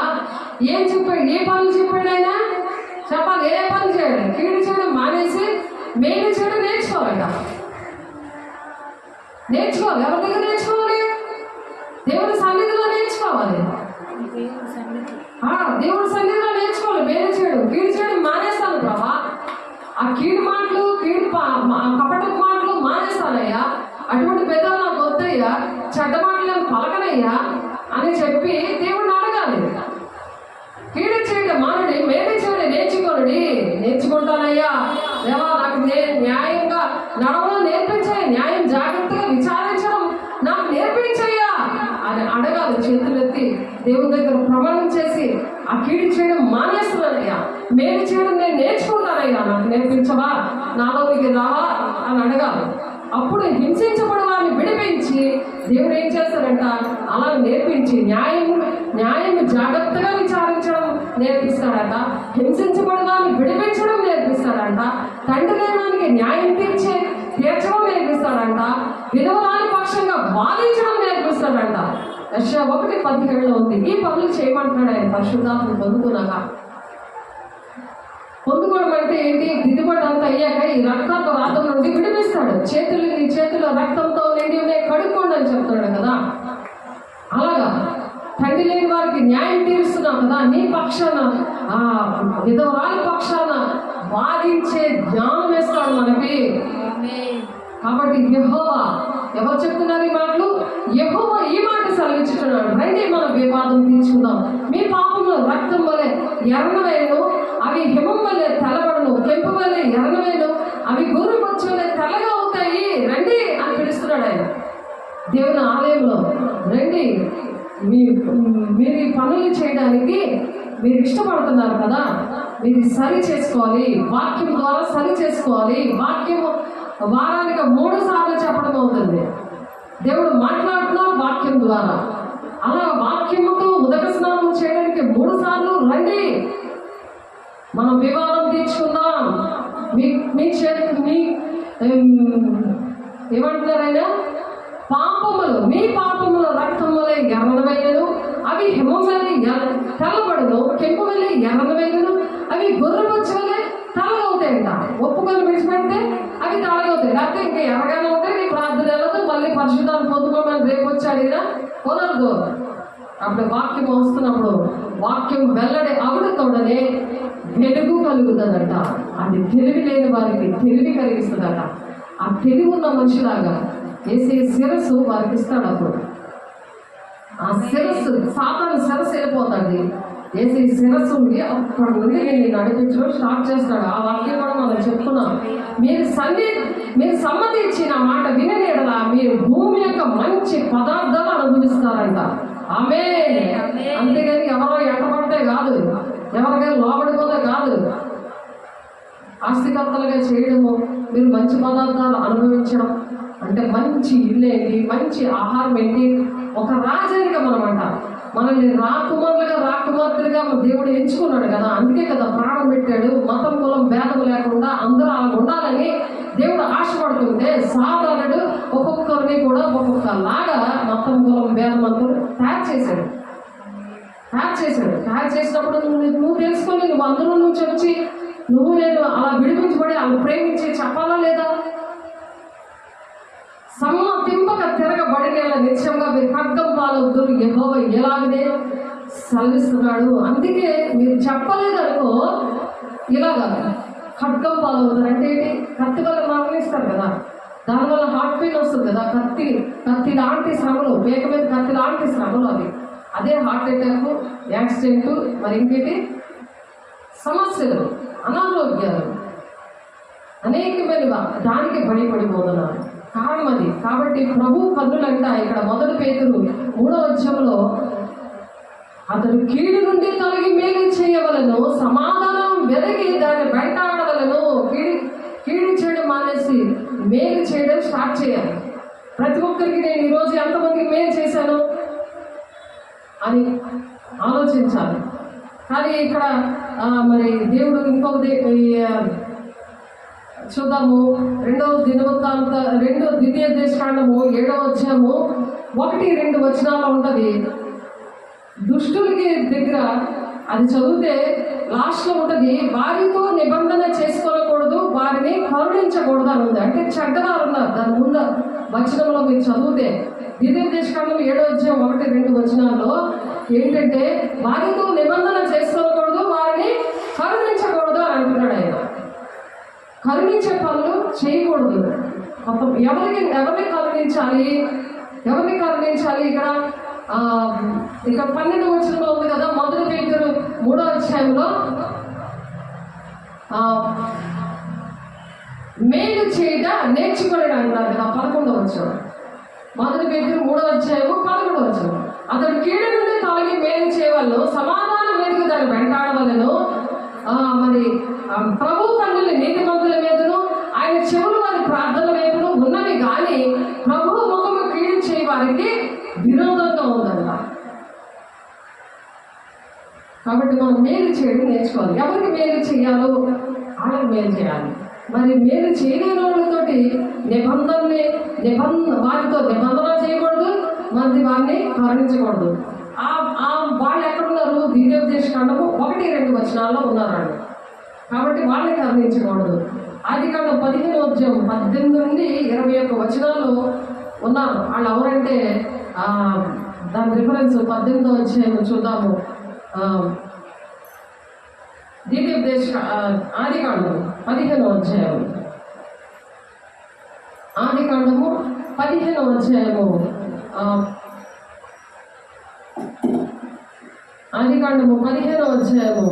ఏం చెప్పాడు? ఏ పనులు చెప్పాడు ఆయన? చెప్పాలి. ఏ పనులు చేయడం? కీడు చేయడం మానేసి మేలు చేయడం నేర్చుకోవాలంట. నేర్చుకోవాలి. ఎవరి దగ్గర నేర్చుకోవాలి? దేవుడి సన్నిధిలో నేర్చుకోవాలి. దేవుడి సన్నిధిలో నేర్చుకోవాలి. మేలు చేయడం, కీడు చేయడం మానేస్తాను ప్రభా. ఆ కీడు మాటలు, కపట మాటలు మానేస్తానయ్యా. అటువంటి పెద్దలు నాకు వద్దయ్యా, చెడ్డ మాటలు పలకనయ్యా అని చెప్పి దేవుడిని అడగాలి. కీడు చేయడం మానుడి, మేలు చేయడం నేర్చుకుంటానయ్యా. దేవా, నాకు న్యాయంగా నడవడం నేర్పించాయి, న్యాయం జాగ్రత్తగా విచారించడం నాకు నేర్పించయ్యా అని అడగాలి. చేతులెత్తి దేవుని దగ్గర ప్రమాణం చేసి ఆ కీడు చేయడం మానేస్తున్నానయ్యా, మేలు చేయడం నేను నేర్చుకుంటానయ్యా, నాకు నేర్పించవా, నాలోనికి రావా అని అడగాలి. అప్పుడు హింసించబడి వారిని విడిపించి దేవుడు ఏం చేస్తారంట? అలా నేర్పించి న్యాయం జాగ్రత్తగా విచారించడం నేర్పిస్తాడంట. హింసించబడి వారిని విడిపించడం నేర్పిస్తాడంట. తండ్రి లేనానికి న్యాయం తీర్చడం నేర్పిస్తాడంట. విధవరాని పక్షంగా వాదించడం నేర్పిస్తాడంట. యెషయా 1:17 ఉంది. ఈ పనులు చేయమంటున్నాడు ఆయన పరిశుద్ధాత్మ పొందుకున్నాక. పొందుకోవడం అంటే ఏంటి? దిద్దుబాటు అంతా అయ్యాక ఈ రక్తాంత రాతం నుండి విడిపిస్తాడు. నీ చేతుల రక్తంతో నిండి ఉన్నాయి, కడుక్కోండి అని చెప్తాడు కదా. అలాగా తండ్రి లేని వారికి న్యాయం తీరుస్తున్నాం కదా. నీ పక్షాన, ఆ విధవరాలి పక్షాన వాదించే జ్ఞానం వేస్తాడు మనకి. కాబట్టి యెహోవా, ఎవరు చెప్తున్నారు ఈ మాటలు? యెహోవా ఈ మాట సెలవిస్తున్నాడు, రండి మనం వివాదం తీర్చుకుందాం. మీ పాపంలో రక్తం వలె ఎర్రవేను, అవి హిమం వలె తెల్లబడను. కెంపు వలె ఎర్రవేను, అవి గోరు బొచ్చు వలె తెల్లగా అవుతాయి. రండి అని పిలుస్తున్నాడు ఆయన దేవుని ఆలయంలో. రండి, మీరు ఈ పనులు చేయడానికి మీరు ఇష్టపడుతున్నారు కదా, మీరు సరి చేసుకోవాలి. వాక్యం ద్వారా సరి చేసుకోవాలి. వాక్యము వారానికి 3 సార్లు చెప్పడం అవుతుంది. దేవుడు మాట్లాడుతున్నారు వాక్యం ద్వారా. అలా వాక్యముతో ఉదక స్నానం చేయడానికి 3 సార్లు రండి, మనం వివాదం తీర్చుకుందాం. మీ ఏమంటున్నారు ఆయన? మీ పాపముల రక్తం వలె ఎర్రవేయను, అవి హిమం వలె తెల్లబడును. కెంపు వలె ఎర్రవేయను, అవి గొర్రెబొచ్చు వలె తెల్లగవుతాయంట. ఒప్పుకొని విడిచిపెడితే అవి తెల్లగవుతాయి. లేకపోతే ఇంకా ఎర్రగానే ఉంటాయి. నీ ప్రార్థన వెళ్ళదు. మళ్ళీ పరిశుద్ధాన్ని పొందుకోమని రేపు వచ్చి అడిగినా కుదరదు. అప్పుడు వాక్యం వస్తున్నప్పుడు వాక్యం వెల్లడి అగుడుతోడనే వెలుగు కలుగుతుందట. అది తెలివి లేని వారికి తెలివి కలిగిస్తుందట. ఆ తెలివి ఉన్న మనిషిలాగా వేసే శిరస్సు వారికి ఇస్తాడు. అప్పుడు ఆ శిరస్సు, సాతాను శిరస్సు వెళ్ళిపోతుంది. వేసే శిరస్సు ఉండి అక్కడ నుండి నేను నడిపించడం స్టార్ట్ చేస్తాడు. ఆ వాక్యం కూడా మనం చెప్తున్నాం. మీరు సమ్మతించి నా మాట వినలేడలా మీరు భూమి యొక్క మంచి పదార్థాలు అనుభవిస్తారంట. ఆమేన్. అంతేగాని ఎవరో ఎట్టబడితే కాదు, ఎవరికైనా లోబడిపోతే కాదు. ఆస్తికర్తలుగా చేయడము, మీరు మంచి పదార్థాలు అనుభవించడం, అంటే మంచి ఇల్లు ఏంటి, మంచి ఆహారం ఏంటి, ఒక రాజరిగా మనం అంటాం. మనల్ని రాకుమార్తెలుగా దేవుడు ఎంచుకున్నాడు కదా, అందుకే కదా ప్రాణం పెట్టాడు. మతం కులం భేదం లేకుండా అందరూ అలా ఉండాలని దేవుడు ఆశపడుతుంటే సాధారణుడు ఒక్కొక్కరిని కూడా ఒక్కొక్కలాగా మతం కులం భేదం అంతా తయారు చేశాడు. తయారు చేసినప్పుడు నువ్వు తెలుసుకొని నువ్వు అందులో నుంచి వచ్చి నువ్వు నేను అలా విడిపించబడి అలా ప్రేమించి చెప్పాలా లేదా? సమ్మతింపక తిరగబడిన నిత్యంగా మీరు ఖడ్గం పాలవుతారు యెహోవా ఎలాగనే సెలవిస్తున్నాడు. అందుకే మీరు చెప్పలేదనుకో ఇలాగా ఖడ్గం పాలవుతారు. అంటే ఏంటి? కత్తి వల్ల మరణిస్తారు కదా, దానివల్ల హార్ట్ పెయిన్ వస్తుంది కదా. కత్తి లాంటి శ్రమలు, మేక మీద కత్తి లాంటి శ్రమలు అవి. అదే హార్ట్ అటాక్, యాక్సిడెంట్, మరి ఇంకేంటి సమస్యలు, అనారోగ్యాలు అనేకమైన దానికి భయపడిపోతున్నారు. కారణం అది. కాబట్టి ప్రభు కన్నులంట ఇక్కడ 1 పేతురు 3వ అధ్యాయంలో అతడు కీడు నుండి తొలగి మేలు చేయవలను, సమాధానం వెదకి దాన్ని వెంటాడవలను. కీడు చేయడం మానేసి మేలు చేయడం స్టార్ట్ చేయాలి. ప్రతి ఒక్కరికి నేను ఈరోజు ఎంతమందికి మేలు చేశాను అని ఆలోచించాలి. కానీ ఇక్కడ మరి దేవుడు ఇంకొక చూద్దాము. 2వ దినవృత్తాంత 2 ద్వితీయోపదేశకాండము 7వ అధ్యాయము 1-2 వచనాల్లో ఉంటుంది. దుష్టులకి దగ్గర అది చదివితే లాస్ట్లో ఉంటుంది, వారితో నిబంధన చేసుకోకూడదు, వారిని కరుణించకూడదు అని ఉంది. అంటే చెడ్డవారు ఉన్నారు. దాని ముందు వచనంలో మీరు చదివితే ద్వితీయోపదేశకాండం 7వ అధ్యాయం 1-2 వచనాల్లో ఏంటంటే వారితో నిబంధన చేసుకోకూడదు, వారిని కరుణించకూడదు అని అంటున్నాడు ఆయన. కరుణించే పనులు చేయకూడదు. ఎవరిని కరుణించాలి? ఇక్కడ 12వ వచనంలో ఉంది కదా, 1 పేతురు 3వ అధ్యాయంలో మేలు చేయట నేర్చుకోలేడు అంటారు కదా. 11వ వచనం 1 పేతురు 3వ అధ్యాయము 11వ వచనం. అతడు కీడు నుండి తొలగి మేలు చేయవలను, సమాధానం మీదకి దాన్ని వెంటాడవలను. మరి ప్రభు కన్నులు నీతిమంతుల మీదను ఆయన చెవులు వారి ప్రార్థన వైపును ఉన్నవి కానీ ప్రభు ముఖము కీడు చేయ వారికి విరోధంగా ఉందంట. కాబట్టి మనం మేలు చేయడం నేర్చుకోవాలి. ఎవరికి మేలు చేయాలో వాళ్ళకి మేలు చేయాలి. మరి మేలు చేయలేని వాళ్ళతోటి వారితో నిబంధన చేయకూడదు, మరి వారిని కరుణించకూడదు. వాళ్ళు ఎక్కడున్నారు? ద్వితీయోపదేశకాండము 1-2 వచనాల్లో ఉన్నారండి. కాబట్టి వాళ్ళని కరుణించకూడదు. ఆదికాండం 15వ అధ్యాయం 18 నుండి 21 వచనాల్లో ఉన్నారు. వాళ్ళు ఎవరంటే దాని రిఫరెన్స్ 18వ అధ్యాయం చూద్దాము. ఆదికాండము 15వ అధ్యాయం, ఆదికాండము 15వ అధ్యాయము, ఆదికాండము 15వ అధ్యాయము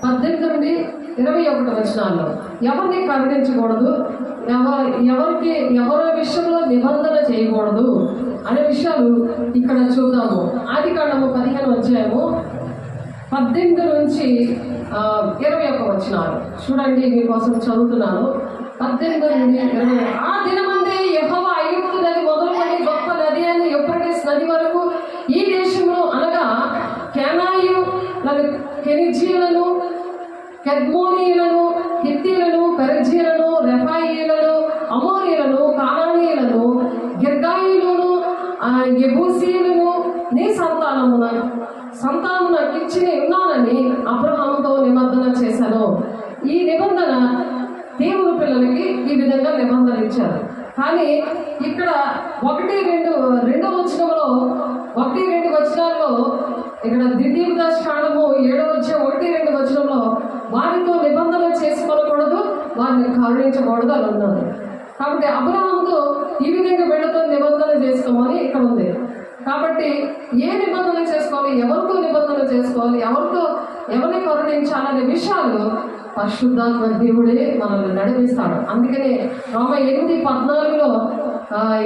18 నుండి 21 వచనాల్లో ఎవరిని కరుణించకూడదు, ఎవరి విషయంలో నిబంధన చేయకూడదు అనే విషయాలు ఇక్కడ చూద్దాము. ఆదికాండము 15వ అధ్యాయము 18 నుంచి 21 వచనాలు చూడండి. మీకోసం చదువుతున్నాను. 18 నుండి 20. ఆ దినమందే యెహోవా ఐగుప్తు నది మొదలుకొని గొప్ప నది అయిన యూఫ్రటీస్ నది వరకు ఈ దేశంలో అనగా కేనాయులను, కెనిజీయులను, కెద్మోనీయులను, హిత్తీయులను, పెరిజీయులను, రెఫాయీయులను, అమోరీయులను, కానానీయులను, గిర్గాయీయులను, యెబూసీయులను నీ సంతానమున ఇచ్చి ఉన్నానని అబ్రహాముతో నిబంధన చేశాను. ఈ నిబంధన దేవుని పిల్లలకి ఈ విధంగా నిబంధన ఇచ్చారు. కానీ ఇక్కడ 1-2 వచనంలో 1-2 వచనాల్లో ఇక్కడ ద్వితీయోపదేశకాండము 7వ అధ్యాయం 1-2 వచనంలో వారితో నిబంధన చేసుకోకూడదు, వారిని కరుణించకూడదు అని ఉన్నది. కాబట్టి అబ్రహాముతో ఈ విధంగా వీళ్ళతో నిబంధన చేసుకోమని ఇక్కడ ఉంది. కాబట్టి ఏ నిబంధన చేసుకోవాలి, ఎవరితో నిబంధన చేసుకోవాలి, ఎవరిని కరుణించాలనే విషయాలు పరిశుద్ధాత్మ దేవుడే మనల్ని నడిపిస్తాడు. అందుకనే రోమ 8:14లో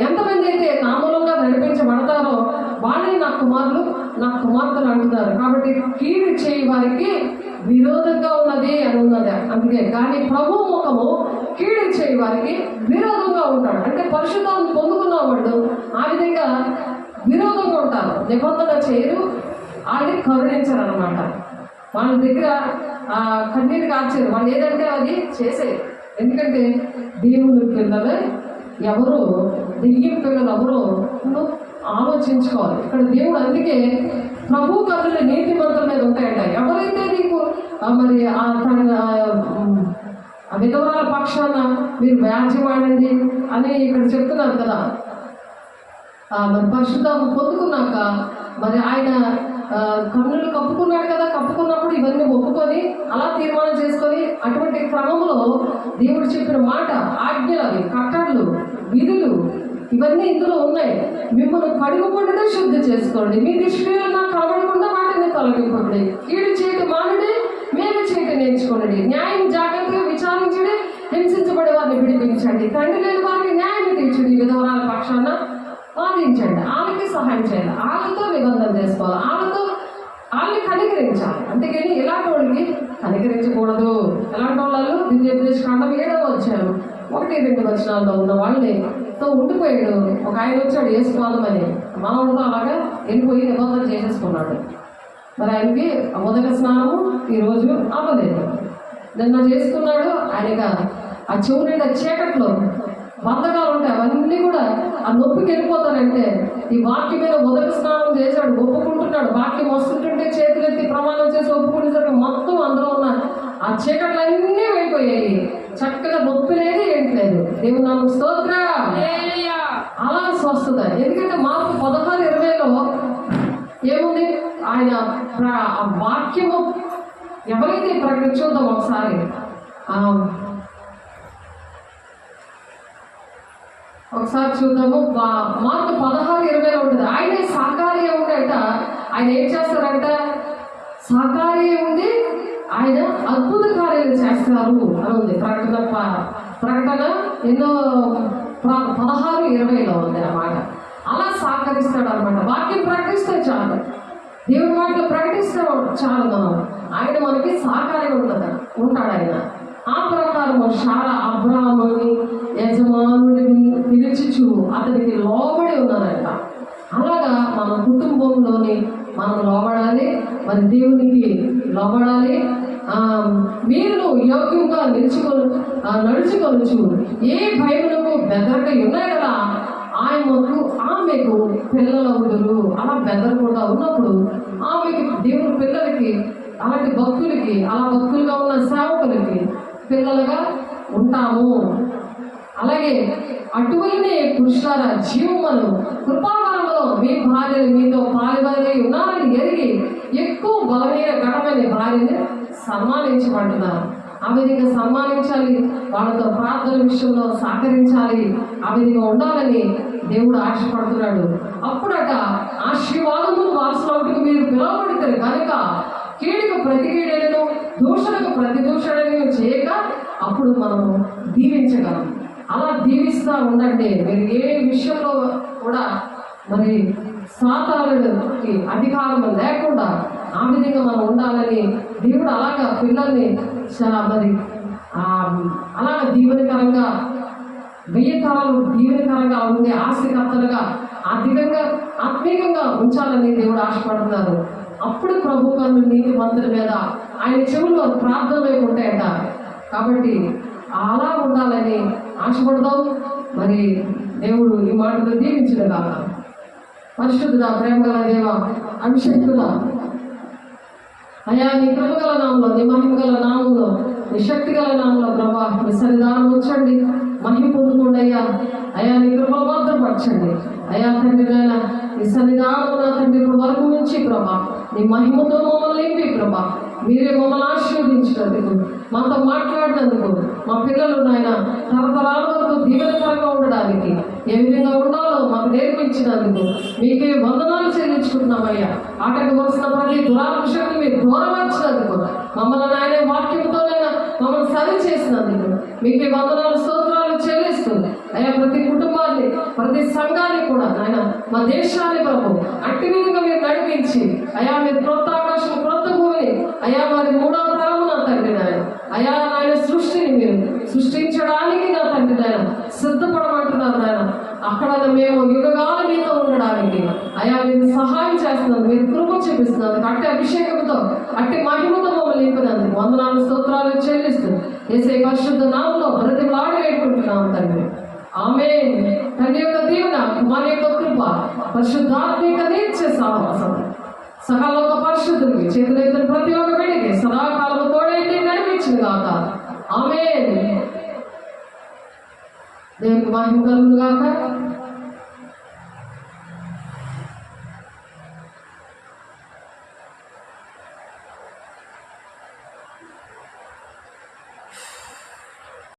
ఎంతమంది అయితే నా మూలంగా నడిపించబడతారో వాళ్ళే నా కుమారులు, నా కుమార్తెలు అంటున్నారు. కాబట్టి కీడు చేయి వారికి విరోధంగా ఉన్నది అని ఉన్నది. అందుకే కానీ ప్రభు ముఖము కీడు చేయి వారికి విరోధంగా ఉంటాడు. అంటే పరిశుద్ధాన్ని పొందుకున్న వాడు ఆ విధంగా విరోధంగా ఉంటారు, నిబంధన చేయరు, వాళ్ళని కరుణించరు అనమాట. వాళ్ళ దగ్గర కన్నీరు కార్చారు, వాళ్ళు ఏదంటే అది చేసేది. ఎందుకంటే దేవుని పిల్లలు ఎవరు, దెయ్యం పిల్లలు ఎవరు ఆలోచించుకోవాలి. ఇక్కడ దేవుడు అందుకే ప్రభు కన్నుల నీతి మంతుల మీద ఉంటాయంట. ఎవరైతే నీకు మరి ఆ విధవరాల పక్షాన మీరు వ్యాజ్యం ఆడండి అని ఇక్కడ చెప్తున్నారు కదా. మరి పరిశుద్ధాత్మ పొందుకున్నాక మరి ఆయన కన్నులు కప్పుకున్నాడు కదా, కప్పుకున్నప్పుడు ఇవన్నీ ఒప్పుకొని అలా తీర్మానం చేసుకొని అటువంటి క్రమంలో దేవుడు చెప్పిన మాట, ఆజ్ఞలు, అవి కట్టడలు, విధులు ఇవన్నీ ఇందులో ఉన్నాయి. మిమ్మల్ని కడుగుకుంటే శుద్ధి చేసుకోండి, మీ దృష్టిలో నాకు కనబడకుండా వాటిని తొలగింపండి, కీడు చేయటం మానండి, మేలు చేయటం నేర్చుకోండి, న్యాయం జాగ్రత్తగా విచారించండి, హింసించబడే వారిని విడిపించండి, తండ్రి లేని వారిని న్యాయం తీర్చండి, విధవరాల పక్షాన వాదించండి, వాళ్ళకి సహాయం చేయాలి, వాళ్ళతో నిబంధన చేసుకోవాలి, వాళ్ళని కనికరించాలి. అంతేకాని ఇలాంటి వాళ్ళకి కనికరించకూడదు. ఎలాంటి వాళ్ళు దివ్యోపదేశకాండం 7వ అధ్యాయం 1-2 వచనాల్లో ఉన్న వాళ్ళని తో ఉండిపోయాడు. ఒక ఆయన వచ్చాడు యేసుపాదం అని, మనవడితో అలాగా వెళ్ళిపోయి నిబంధన చేసేసుకున్నాడు. మరి ఆయనకి ఉదక స్నానము ఈరోజు అవ్వలేదు, నిన్న చేసుకున్నాడు. ఆయనగా ఆ చెవు నిండా చీకట్లో బంధకాలు ఉంటాయి, అవన్నీ కూడా ఆ నొప్పికి వెళ్ళిపోతానంటే ఈ వాక్యం మీద ఉదక స్నానం చేశాడు, ఒప్పుకుంటున్నాడు. వాక్యం వస్తుంటుంటే చేతులెత్తి ప్రమాణం చేసి ఒప్పుకుంటున్నాడు. మొత్తం అందులో ఉన్న ఆ చీకట్లన్నీ వెళ్ళిపోయాయి, చక్కగా నొప్పి లేదు, ఏంటి లేదు. దేవుని నామం స్తోత్రం. అలా స్వస్థత. ఎందుకంటే మార్కు 16:20లో ఏముంది, ఆయన వాక్యము ఎవరైతే ప్రకటించుద్దాం ఒకసారి చూద్దాము. మార్కు 16:20లో ఉంటుంది. ఆయనే సాకార్య ఉండట. ఆయన ఏం చేస్తారంట, సాకార్య ఉండి ఆయన అద్భుత కార్యాలు చేస్తారు అని ఉంది. ప్రకటన ఎన్నో 16:20లో ఉంది అన్నమాట. అలా సహకరిస్తాడు అనమాట. వాక్యం ప్రకటిస్తే చాలు, దేవుని మాటలు ప్రకటిస్తే చాలు, ఆయన మనకి సహకారంగా ఉంటాడు ఆయన. ఆ ప్రకారం శారా అబ్రాహాముని యజమానుడిని పిలిచిచు అతనికి లోబడి ఉన్నారంట. అలాగా మన కుటుంబంలోని మనం లోబడాలి, మరి దేవునికి లోబడాలి. మీరు యోగ్యంగా నడుచుకొనొచ్చు, ఏ భయములకు బెదరక ఉన్నాయి కదా ఆమెకు పిల్లలవుదురు. అలా బెదరకుండా ఉన్నప్పుడు ఆమెకి దేవుని పిల్లలకి, అలాంటి భక్తులకి, అలా భక్తులుగా ఉన్న సేవకులకి పిల్లలుగా ఉంటాము. అలాగే అటువలనే పురుషులారా, జీవమును కృపావరంలో మీ భార్యలు మీతో పాలువారై ఉన్నారని ఎరిగి ఎక్కువ బలమైన ఘనమైన భార్యని సన్మానించబడుతున్నారు. ఆ విధంగా సన్మానించాలి, వాళ్ళతో ప్రార్థన విషయంలో సహకరించాలి, ఆ విధంగా ఉండాలని దేవుడు ఆశపడుతున్నాడు. అప్పుడట ఆశీర్వాదము వారసులకు మీరు పిలువబడతారు కనుక కీడుకు ప్రతి కీడలను, దూషణకు ప్రతి దూషణను చేయక అప్పుడు మనము దీవించగలం. అలా దీవిస్తూ ఉండండి. మీరు ఏ విషయంలో కూడా మరి సాతానుడికి అధికారం లేకుండా ఆ విధంగా మనం ఉండాలని దేవుడు అలాగా పిల్లల్ని మరి అలాగ దీవెనకరంగా 1000 తరాలు దీవెనకరంగా ఉండే ఆస్తికర్తలుగా ఆత్మీయంగా ఉంచాలని దేవుడు ఆశపడుతున్నారు. అప్పుడు ప్రభు కన్ను నీతి మంత్రుల మీద, ఆయన చెవుల్లో ప్రార్థన వైపు ఉంటాయట. కాబట్టి అలా ఉండాలని ఆశపడదాం. మరి దేవుడు ఈ మాటలు దీవించిన కాక. పరిశుద్ధుడా, ప్రేమ గల దేవ, అభిషక్తుల అయా, నీ కృపగల నామంలో, నీ మహిమ గల నామంలో, నీ శక్తి గల నామంలో ప్రభా మీ సన్నిధానం ఉంచండి, మహిమ పొందుకోండి అయ్యా. అయా నీ కృపలు భద్రపరచండి అయా తండ్రి. నాయన నీ సన్నిధానం నా తండ్రి ఇప్పుడు వరకు నుంచి ప్రభా నీ మహిమతో మమ్మల్ని నింపి ప్రభా మీరే మమ్మల్ని ఆశీర్వదించినందుకు, మాతో మాట్లాడినందుకు, మా పిల్లలు నాయన తరతరాల వరకు దీవెనకరంగా ఉండడానికి ఏ విధంగా ఉండాలో మాకు నేర్పించినందుకు మీకే వందనాలు చెల్లించుకుంటున్నామయ్యా. ఆటకు వస్తున్న ప్రతి దురాభిషేకం మీరు దూరపరిచినందుకు, మమ్మల్ని నాయన వాక్యంతోనైనా మమ్మల్ని సరి చేసినందుకు మీకే వందనాలు స్తోత్రాలు చెల్లిస్తూ అయ్యా ప్రతి కుటుంబాన్ని, ప్రతి సంఘాన్ని కూడా నాయన మా దేశాన్ని ప్రభు అట్టి విధంగా మీరు నడిపించి అయా మీరు క్రొత్త ఆకాశం, క్రొత్త భూమిని అయా వారి 3వ తరమున తండ్రి నాయన అయా నాయన సృష్టిని మీరు సృష్టించడానికి నా తండ్రి నాయన సిద్ధపడమంటున్నారు నాయన. అక్కడ మేము యుగగాల మీతో ఉండడానికి అయా మీరు సహాయం చేస్తున్నారు, మీరు కృప చూపిస్తున్నారు. అట్టి అభిషేకంతో అట్టి మహిమతో మమ్మల్ని నింపినందుకు వందనాలు స్తోత్రాలు చెల్లిస్తూ యేసయ్య పరిశుద్ధ నామములో బ్రతిమలాడి వేడుకుంటున్నాం తండ్రి. ఆమేన్. తండ్రి యొక్క దీవెన, కుమారుని యొక్క కృప, పరిశుద్ధాత్మిక నిత్య సహవాసం సకల పరిశుద్ధులకి చేతులెత్తిన ప్రతి ఒక్క బిడ్డకి సదాకాలము తోడైతే నడిపించింది గాక. ఆమేన్. దేవునికి మహిమ కలుగును గాక.